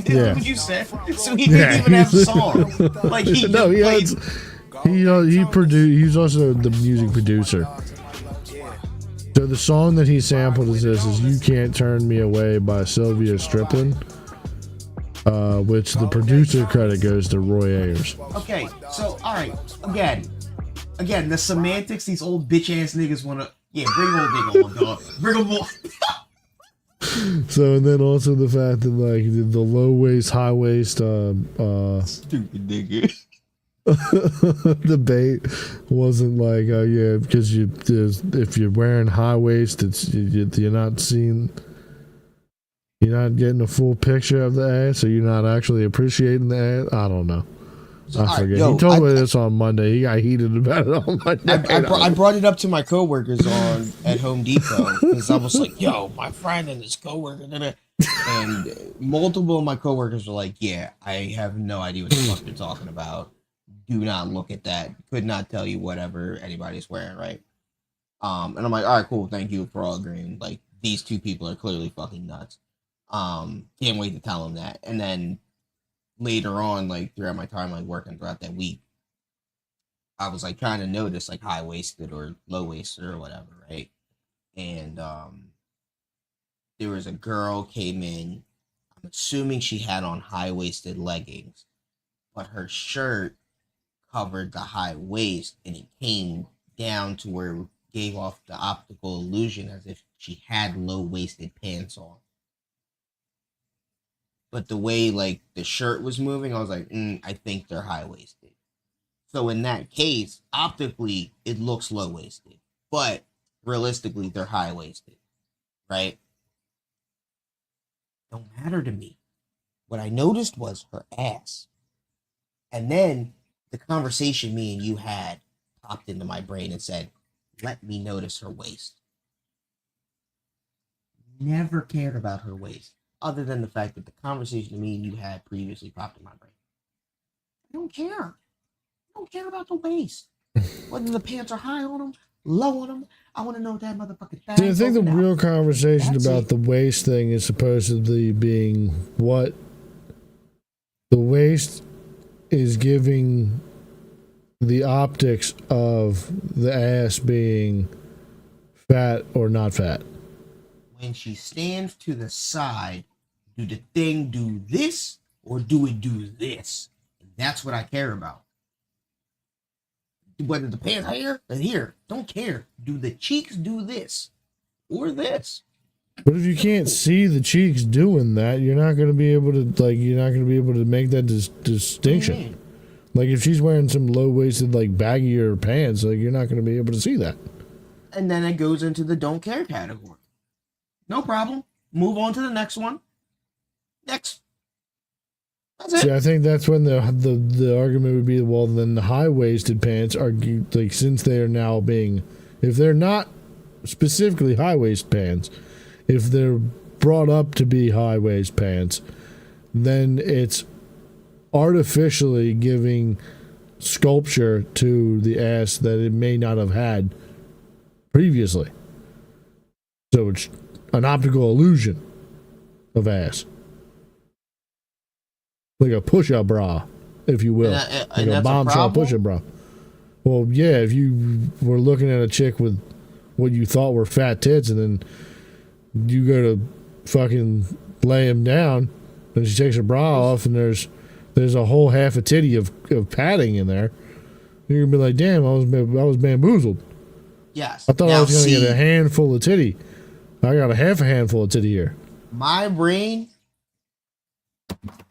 Yeah. What you said? So he didn't even have a song. Like he no, he produced. He's also the music producer. So the song that he sampled is "You Can't Turn Me Away" by Sylvia Striplin, which the producer credit goes to Roy Ayers. Okay, so all right, again, the semantics these old bitch ass niggas wanna, bring old nigga on, dog, bring them on. So and then also the fact that like the low waist, high waist, stupid nigga. debate wasn't like because if you're wearing high waist you're not getting a full picture of the ass, or you're not actually appreciating the ass. I don't know. I forget. He told me this on Monday. He got heated about it on Monday. I brought it up to my coworkers at Home Depot because I was like, "Yo, my friend and his coworker," and multiple of my coworkers were like, "Yeah, I have no idea what the fuck they're talking about. Do not look at that. Could not tell you whatever anybody's wearing, right?" And I'm like, "All right, cool. Thank you for all agreeing. Like, these two people are clearly fucking nuts. Can't wait to tell them that." And then later on, like throughout my time, like working throughout that week, I was like trying to notice like high waisted or low waisted or whatever, right? And there was a girl came in. I'm assuming she had on high waisted leggings, but her shirt covered the high waist and it came down to where it gave off the optical illusion as if she had low-waisted pants on. But the way like the shirt was moving, I was like, I think they're high-waisted. So in that case, optically, it looks low-waisted. But realistically, they're high-waisted. Right? Don't matter to me. What I noticed was her ass. And then the conversation me and you had popped into my brain and said, let me notice her waist. Never cared about her waist, other than the fact that the conversation me and you had previously popped in my brain. I don't care. I don't care about the waist. Whether the pants are high on them, low on them, I want to know that motherfucking thing. See, I think the real conversation about the waist thing is supposedly being what the waist is giving the optics of the ass being fat or not fat. When she stands to the side, do the thing do this or do it do this? That's what I care about. Whether the pants here or here, don't care. Do the cheeks do this or this? But if you can't see the cheeks doing that, you're not going to be able to make that distinction. Like if she's wearing some low-waisted like baggier pants, like you're not going to be able to see that. And then it goes into the don't care category. No problem. Move on to the next one. Next. That's it. See, I think that's when the argument would be, well, then the high-waisted pants are like, since they are now being, if they're not specifically high-waist pants, if they're brought up to be high-waist pants, then it's artificially giving sculpture to the ass that it may not have had previously. So it's an optical illusion of ass. Like a push-up bra, if you will. Like a bombshell push-up bra. Well, yeah, if you were looking at a chick with what you thought were fat tits and then you go to fucking lay him down and she takes her bra off and there's a whole half a titty of padding in there, you're gonna be like, damn, I was bamboozled. Yes. I thought I was gonna get a handful of titty. I got a half a handful of titty here. My brain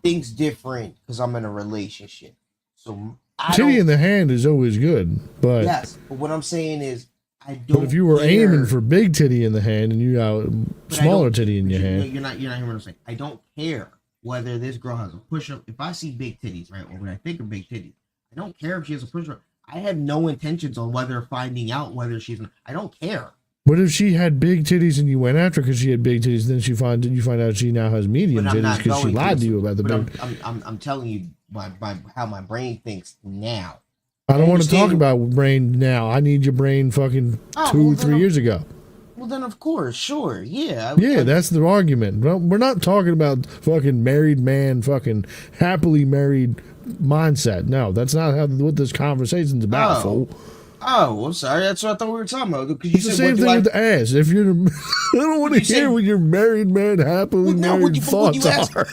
thinks different because I'm in a relationship. So titty in the hand is always good, but yes. But what I'm saying is, I don't. But if you were aiming for big titty in the hand and you got smaller titty in your hand, you're not hearing what I'm saying. I don't care whether this girl has a push-up. If I see big titties, right, or when I think of big titties, I don't care if she has a push-up. I have no intentions on finding out whether she's. I don't care. What if she had big titties and you went after because she had big titties? Then you find out she now has medium titties because she lied to you about the big. I'm telling you how my brain thinks now. I don't want to talk about brain now. I need your brain fucking 3 years ago. Well, then of course, sure, yeah. That's the argument. Well, we're not talking about fucking married man, fucking happily married mindset. No, that's not what this conversation's about, fool. Oh, I'm sorry. That's what I thought we were talking about. It's the same thing with the ass. If you're, I don't want to hear what your married man happily married thoughts are.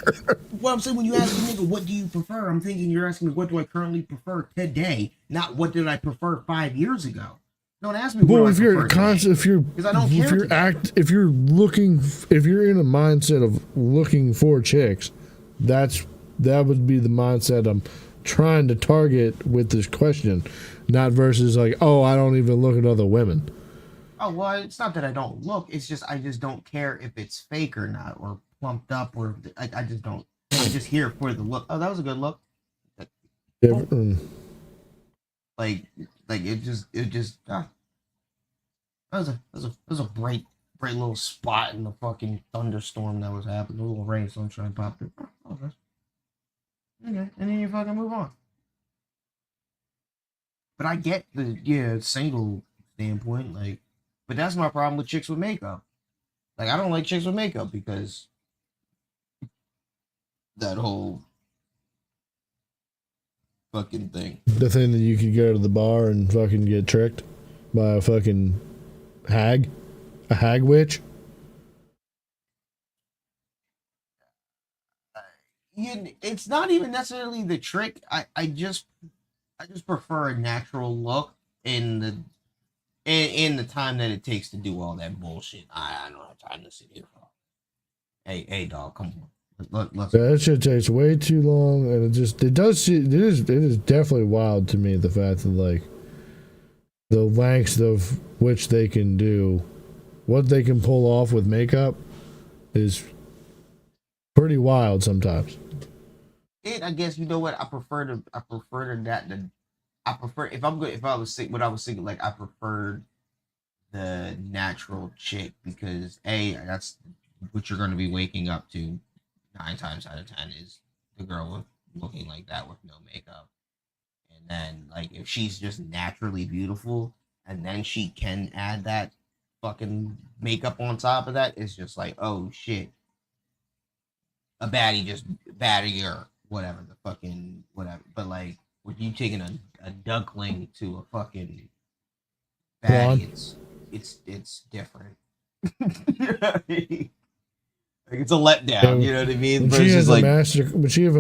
Well, I'm saying when you ask me, nigga, what do you prefer? I'm thinking you're asking me what do I currently prefer today, not what did I prefer 5 years ago. Don't ask me. Well, if you're if you're in a mindset of looking for chicks, that would be the mindset I'm trying to target with this question, not versus like, oh, I don't even look at other women. Oh, well, it's not that I don't look. It's just I just don't care if it's fake or not, or plumped up, or I just don't. I'm just here for the look. Oh, that was a good look. Like it just that was a bright little spot in the fucking thunderstorm that was happening. A little rain, sunshine popped in. Oh, okay. Okay, and then you fucking move on. But I get the single standpoint, like, but that's my problem with chicks with makeup. Like, I don't like chicks with makeup because that whole fucking thing. The thing that you could go to the bar and fucking get tricked by a fucking hag, a hag witch. It's not even necessarily the trick. I just prefer a natural look in the time that it takes to do all that bullshit. I don't have time to sit here for. Hey, dog, come on. Let's that shit takes way too long, and it is definitely wild to me, the fact that like the lengths of which they can do, what they can pull off with makeup, is pretty wild sometimes. I guess you know what I prefer to I prefer if I'm good. If I was sick, what I was thinking, like I preferred the natural chick because that's what you're going to be waking up to 9 times out of 10 is the girl looking like that with no makeup. And then like if she's just naturally beautiful and then she can add that fucking makeup on top of that, it's just like, oh shit. A baddie just baddier, whatever, the fucking whatever. But like with you taking a duckling to a fucking baddie, it's different. You know what I mean? Like it's a letdown, you know what I mean? But she has a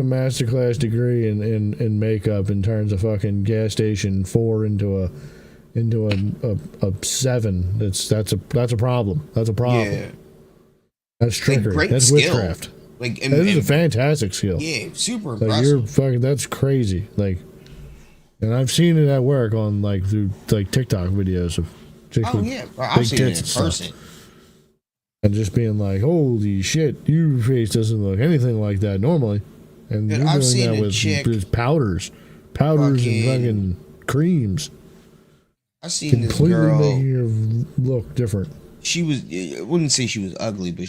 master class degree in makeup in terms of fucking gas station 4 into a 7. That's a problem. That's a problem. Yeah. That's trickery. Like, that's skill. Witchcraft. Like that is a fantastic skill. Yeah, super like impressive. You're fucking. That's crazy. Like, and I've seen it at work on like through like TikTok videos of chicks. Oh yeah, I've seen it in person. And just being like, holy shit, your face doesn't look anything like that normally. And dude, you're I've doing seen that with powders and fucking creams. I've seen this girl making her look different. She was, I wouldn't say she was ugly, but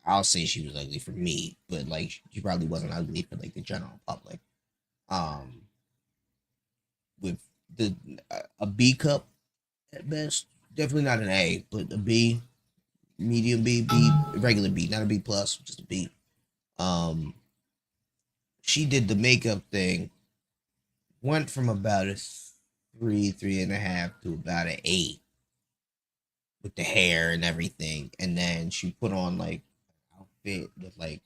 I'll say she was ugly for me. But like, she probably wasn't ugly for like the general public. With a B cup at best, definitely not an A, but a B. Medium B, regular B, not a B plus, just a B. She did the makeup thing, went from about a 3.5 to about an 8 with the hair and everything, and then she put on like an outfit with like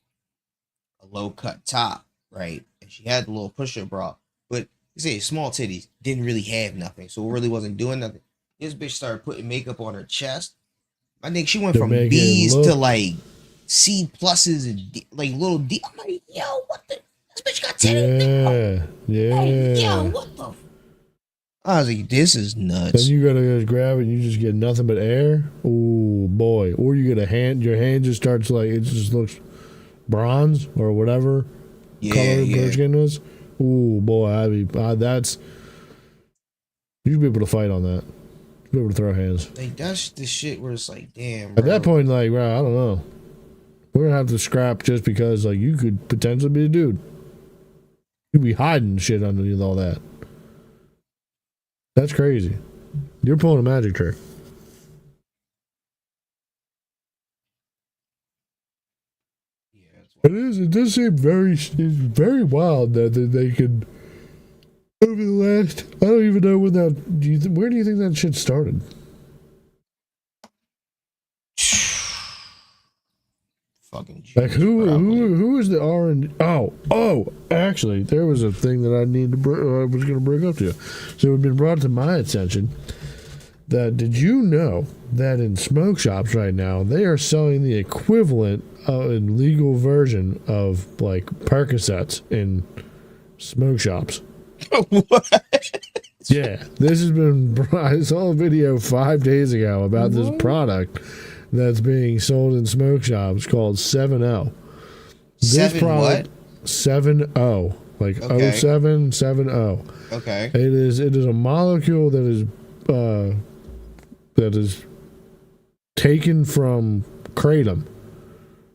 a low cut top, right? And she had the little push-up bra, but you say small titties, didn't really have nothing, so it really wasn't doing nothing. This bitch started putting makeup on her chest. I think she went from B's to like C pluses and like little D. I'm like, yo, what the? This bitch got titties. Yeah. Like, yo, what the? I was like, this is nuts. Then you gotta grab it and you just get nothing but air. Oh boy. Or you get your hand just starts like, it just looks bronze or whatever color her skin was. Oh boy. That's, you should be able to fight on that. Be able to throw hands. Like that's the shit where it's like, damn. Bro. At that point, like, bro, I don't know. We're gonna have to scrap just because, like, you could potentially be a dude. You'd be hiding shit underneath all that. That's crazy. You're pulling a magic trick. Yeah, it is. It does seem it's very wild that they could. Over the last, I don't even know when that. Where do you think that shit started? Fucking Jesus, like who is the R&D? Oh, actually, there was a thing that I was going to bring up to you. So it had been brought to my attention that did you know that in smoke shops right now they are selling the equivalent of a legal version of like Percocets in smoke shops. What? Yeah, this has been. I saw a video 5 days ago about this product that's being sold in smoke shops called 7-0. This product, what? 7-0, like okay. 0770. Okay. It is a molecule that is taken from kratom.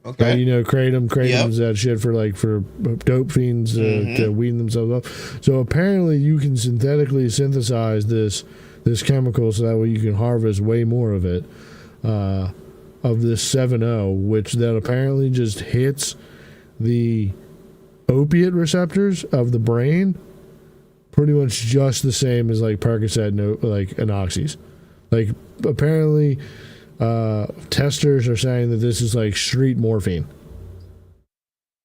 Okay. You know, kratom's that shit for dope fiends to wean themselves up. So apparently you can synthetically synthesize this chemical so that way you can harvest way more of it, of this 7-0, which then apparently just hits the opiate receptors of the brain pretty much just the same as like Percocet, like Anoxys. Like apparently... testers are saying that this is like street morphine.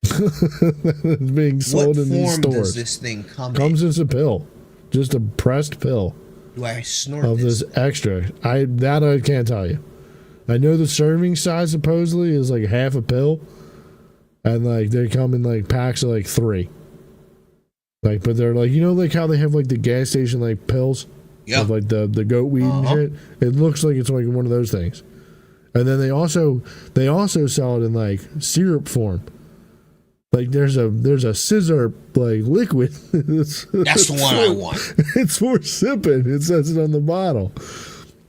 It's being sold in these stores. What form does this thing come Comes as a pill, just a pressed pill. Do I snort of this extra? I can't tell you. I know the serving size supposedly is like half a pill, and like they come in like packs of like 3. Like, but they're like, you know, like how they have like the gas station like pills. Of like the goat weed and shit. It looks like it's like one of those things. And then they also sell it in like syrup form. Like there's a scissor like liquid. That's the one I want. It's for sipping. It says it on the bottle.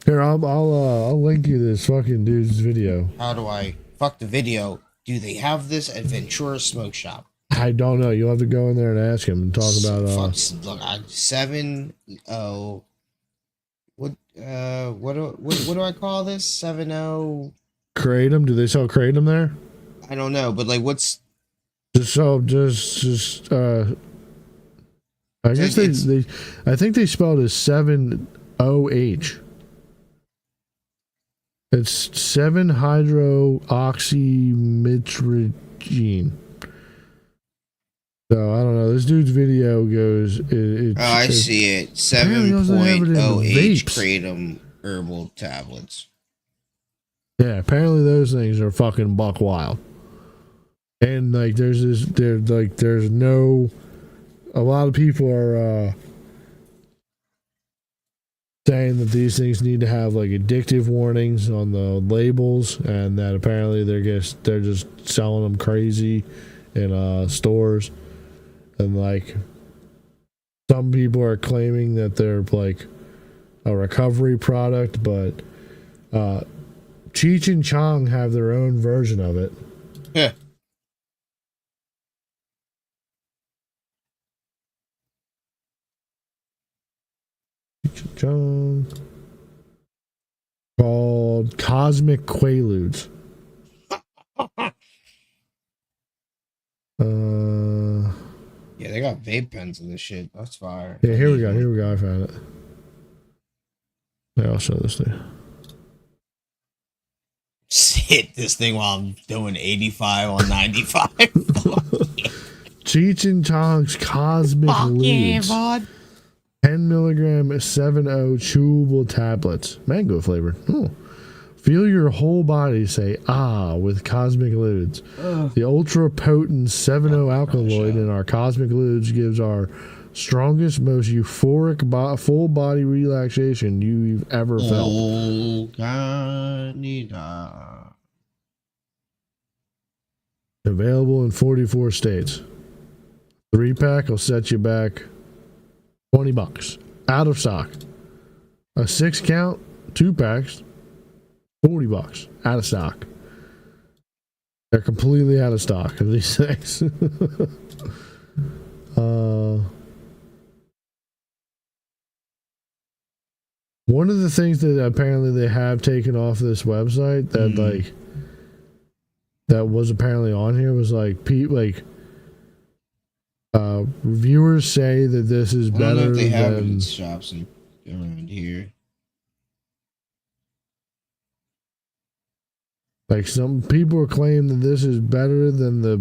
Here, I'll link you this fucking dude's video. How do I fuck the video? Do they have this at Ventura Smoke Shop? I don't know. You'll have to go in there and ask him and talk about. Look, 7-0. What do I call this? 7-0. Kratom? Do they sell Kratom there? I don't know, but like, what's I guess they I think they spelled it 7-OH. It's 7-hydroxymitragine. So I don't know. This dude's video goes. I see it. 7.0H Kratom herbal tablets. Yeah, apparently those things are fucking buck wild. And like, there's no. A lot of people are saying that these things need to have like addictive warnings on the labels, and that apparently they're just selling them crazy in stores. And like, some people are claiming that they're like a recovery product, but Cheech and Chong have their own version of it. Yeah. Cheech and Chong, called Cosmic Quaaludes. Yeah, they got vape pens in this shit. That's fire. Yeah, here we go. I found it. Yeah, I'll show this thing. Hit this thing while I'm doing 85 on 95. Cheech and Chong's Cosmic Ludes. 10 milligram 7-0 chewable tablets. Mango flavored. Ooh. Feel your whole body say ah with Cosmic Ludes. The ultra potent 7-0 alkaloid in our Cosmic Ludes gives our strongest, most euphoric full body relaxation you've ever felt. Available in 44 states. 3-pack will set you back $20. Out of stock. A 6-count, 2 packs, $40. Out of stock. They're completely out of stock of these things. One of the things that apparently they have taken off this website that like that was apparently on here was like reviewers say that this is better I don't know if they have it than in shops around here. like some people claim that this is better than the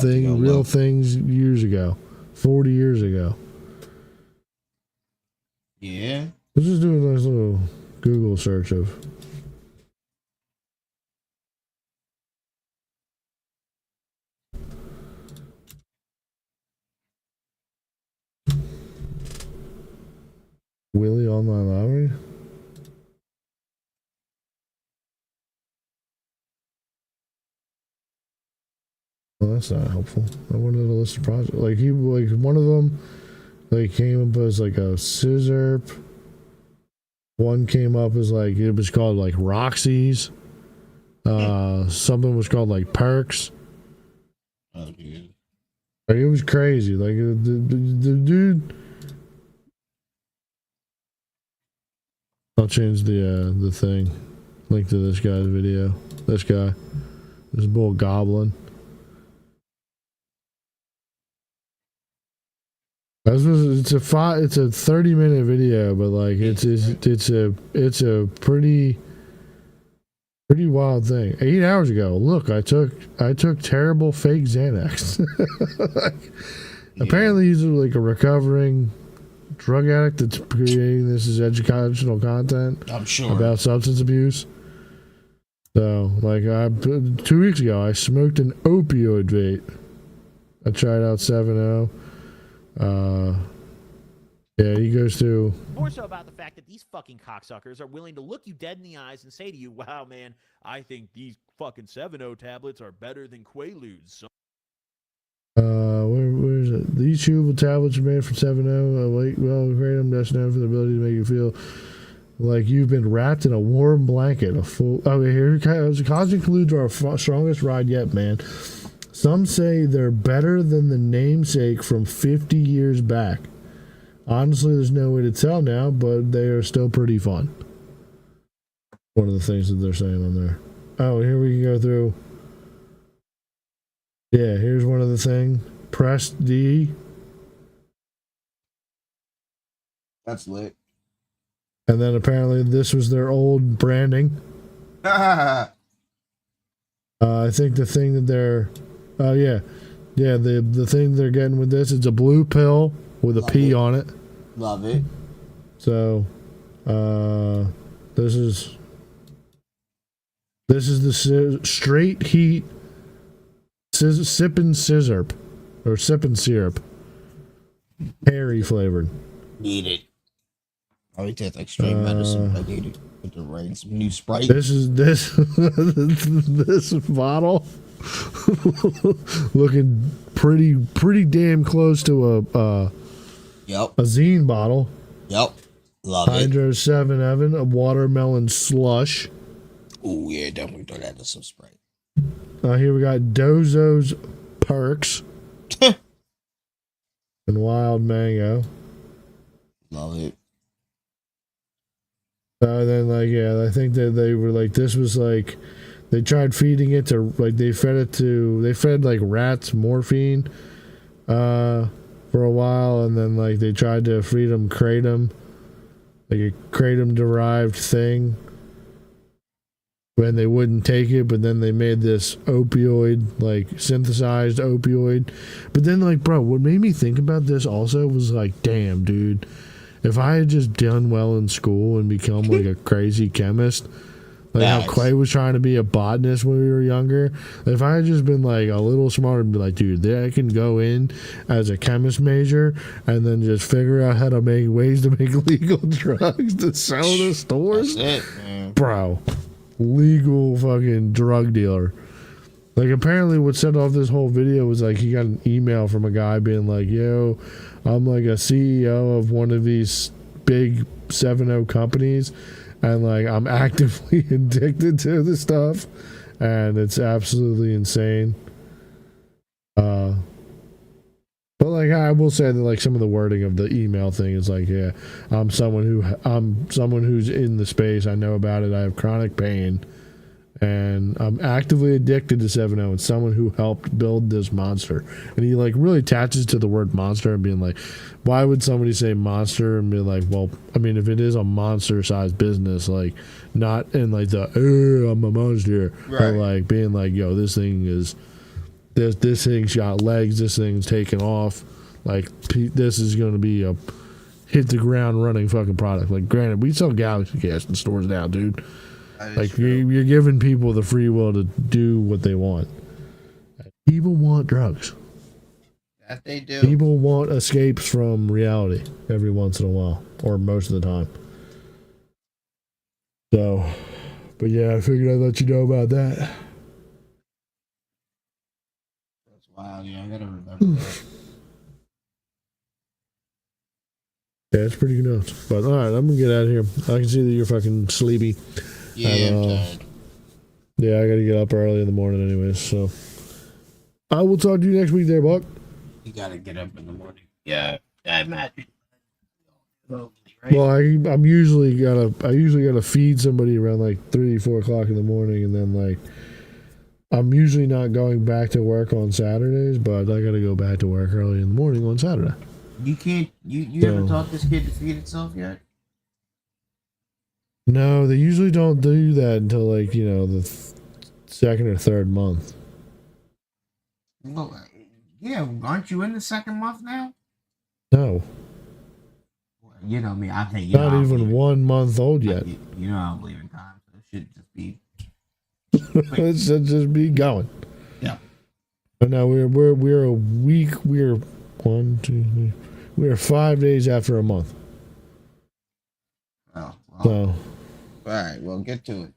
thing real things years ago, 40 years ago. Yeah. Let's just do a nice little Google search of. Willie Online Library. Well, that's not helpful. I wanted a list of projects. Like one of them, like came up as like a scissor. One came up as like it was called like Roxy's. Something was called like Perks. Oh, dude. Like, it was crazy. Like the dude. I'll change the thing. Link to this guy's video. This guy. This bull goblin. It's a 30-minute video, but like it's a pretty wild thing. 8 hours ago, look, I took terrible fake Xanax. Apparently he's like a recovering drug addict that's creating this as educational content. I'm sure about substance abuse. So like 2 weeks ago, I smoked an opioid vape. I tried out 7-0. Yeah, he goes through. More so about the fact that these fucking cocksuckers are willing to look you dead in the eyes and say to you, wow, man, I think these fucking 7-0 tablets are better than Quaaludes. So where is it? These chewable tablets are made from 7.0. Kratom that's known for the ability to make you feel like you've been wrapped in a warm blanket. Here Cosmic Colludes are our strongest ride yet, man. Some say they're better than the namesake from 50 years back. Honestly, there's no way to tell now, but they are still pretty fun. One of the things that they're saying on there. Oh, here we can go through. Yeah, here's one of the things. Press D. That's lit. And then apparently this was their old branding. I think the thing that they're... Oh, yeah. Yeah, the thing they're getting with this is a blue pill with a P on it. Love it. So, this is the straight heat sippin' syrup or sippin' syrup, berry flavored. Need it. I would take like straight medicine. I need it with the right some new Sprite. This this bottle looking pretty damn close to a zine bottle. Yep. Love it. Hydro 7 Evan, a watermelon slush. Oh yeah, definitely throw that in some Sprite. Here we got Dozo's Perks and Wild Mango. Love it. Then I think that they were like, this was like, they tried feeding it to, like, they fed like rats morphine for a while, and then like they tried to feed them kratom, like a kratom derived thing, when they wouldn't take it, but then they made this opioid, like synthesized opioid. But then, like, bro, what made me think about this also was like, damn, dude, if I had just done well in school and become like a crazy chemist, like how Clay was trying to be a botanist when we were younger, if I had just been like a little smarter and be like, dude, I can go in as a chemist major and then just figure out how to make ways to make legal drugs to sell in the stores. That's it, man. Bro, legal fucking drug dealer. Like, apparently what set off this whole video was like he got an email from a guy being like, yo, I'm like a CEO of one of these big 7.0 companies, and like I'm actively addicted to the stuff, and it's absolutely insane. But like I will say that like some of the wording of the email thing is like, yeah, I'm someone who's in the space. I know about it. I have chronic pain, and I'm actively addicted to 7.0. And someone who helped build this monster. And he like really attaches to the word monster and being like, why would somebody say monster and be like, well, I mean, if it is a monster-sized business, like not in like the I'm a monster, right, but like being like, yo, this thing is. This thing's got legs. This thing's taking off. Like, this is going to be a hit the ground running fucking product. Like, granted, we sell Galaxy Cast in stores now, dude. Like, you're giving people the free will to do what they want. People want drugs. That they do. People want escapes from reality every once in a while, or most of the time. So, but yeah, I figured I'd let you know about that. Wow, yeah, I gotta remember that. Yeah, it's pretty nuts. But alright, I'm gonna get out of here. I can see that you're fucking sleepy. Yeah, I'm tired. Yeah, I gotta get up early in the morning anyways, so I will talk to you next week there, Buck. You gotta get up in the morning. Yeah, I imagine. Well, I usually gotta feed somebody around like 3-4 o'clock in the morning, and then like I'm usually not going back to work on Saturdays, but I gotta go back to work early in the morning on Saturday. You can't. You ever taught this kid to feed itself yet? No, they usually don't do that until like the second or third month. Well, yeah, aren't you in the second month now? No. You know me. I think not even 1 month old yet. You know I don't believe in time, so it should just be. It should just be going. Yeah. But now we're a week. We're 1, 2, 3. We're 5 days after a month. Oh. Well. So. All right. Well, get to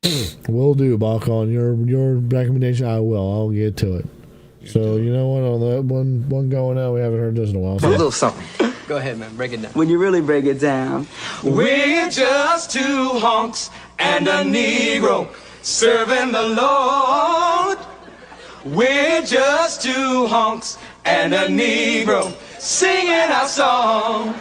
it. Will do, Balcon. Your recommendation, I will. I'll get to it. So you know what? On that one going out, we haven't heard this in a while. A little something. Go ahead, man. Break it down. When you really break it down, we're just two honks and a Negro serving the Lord. We're just two honks and a Negro singing our song.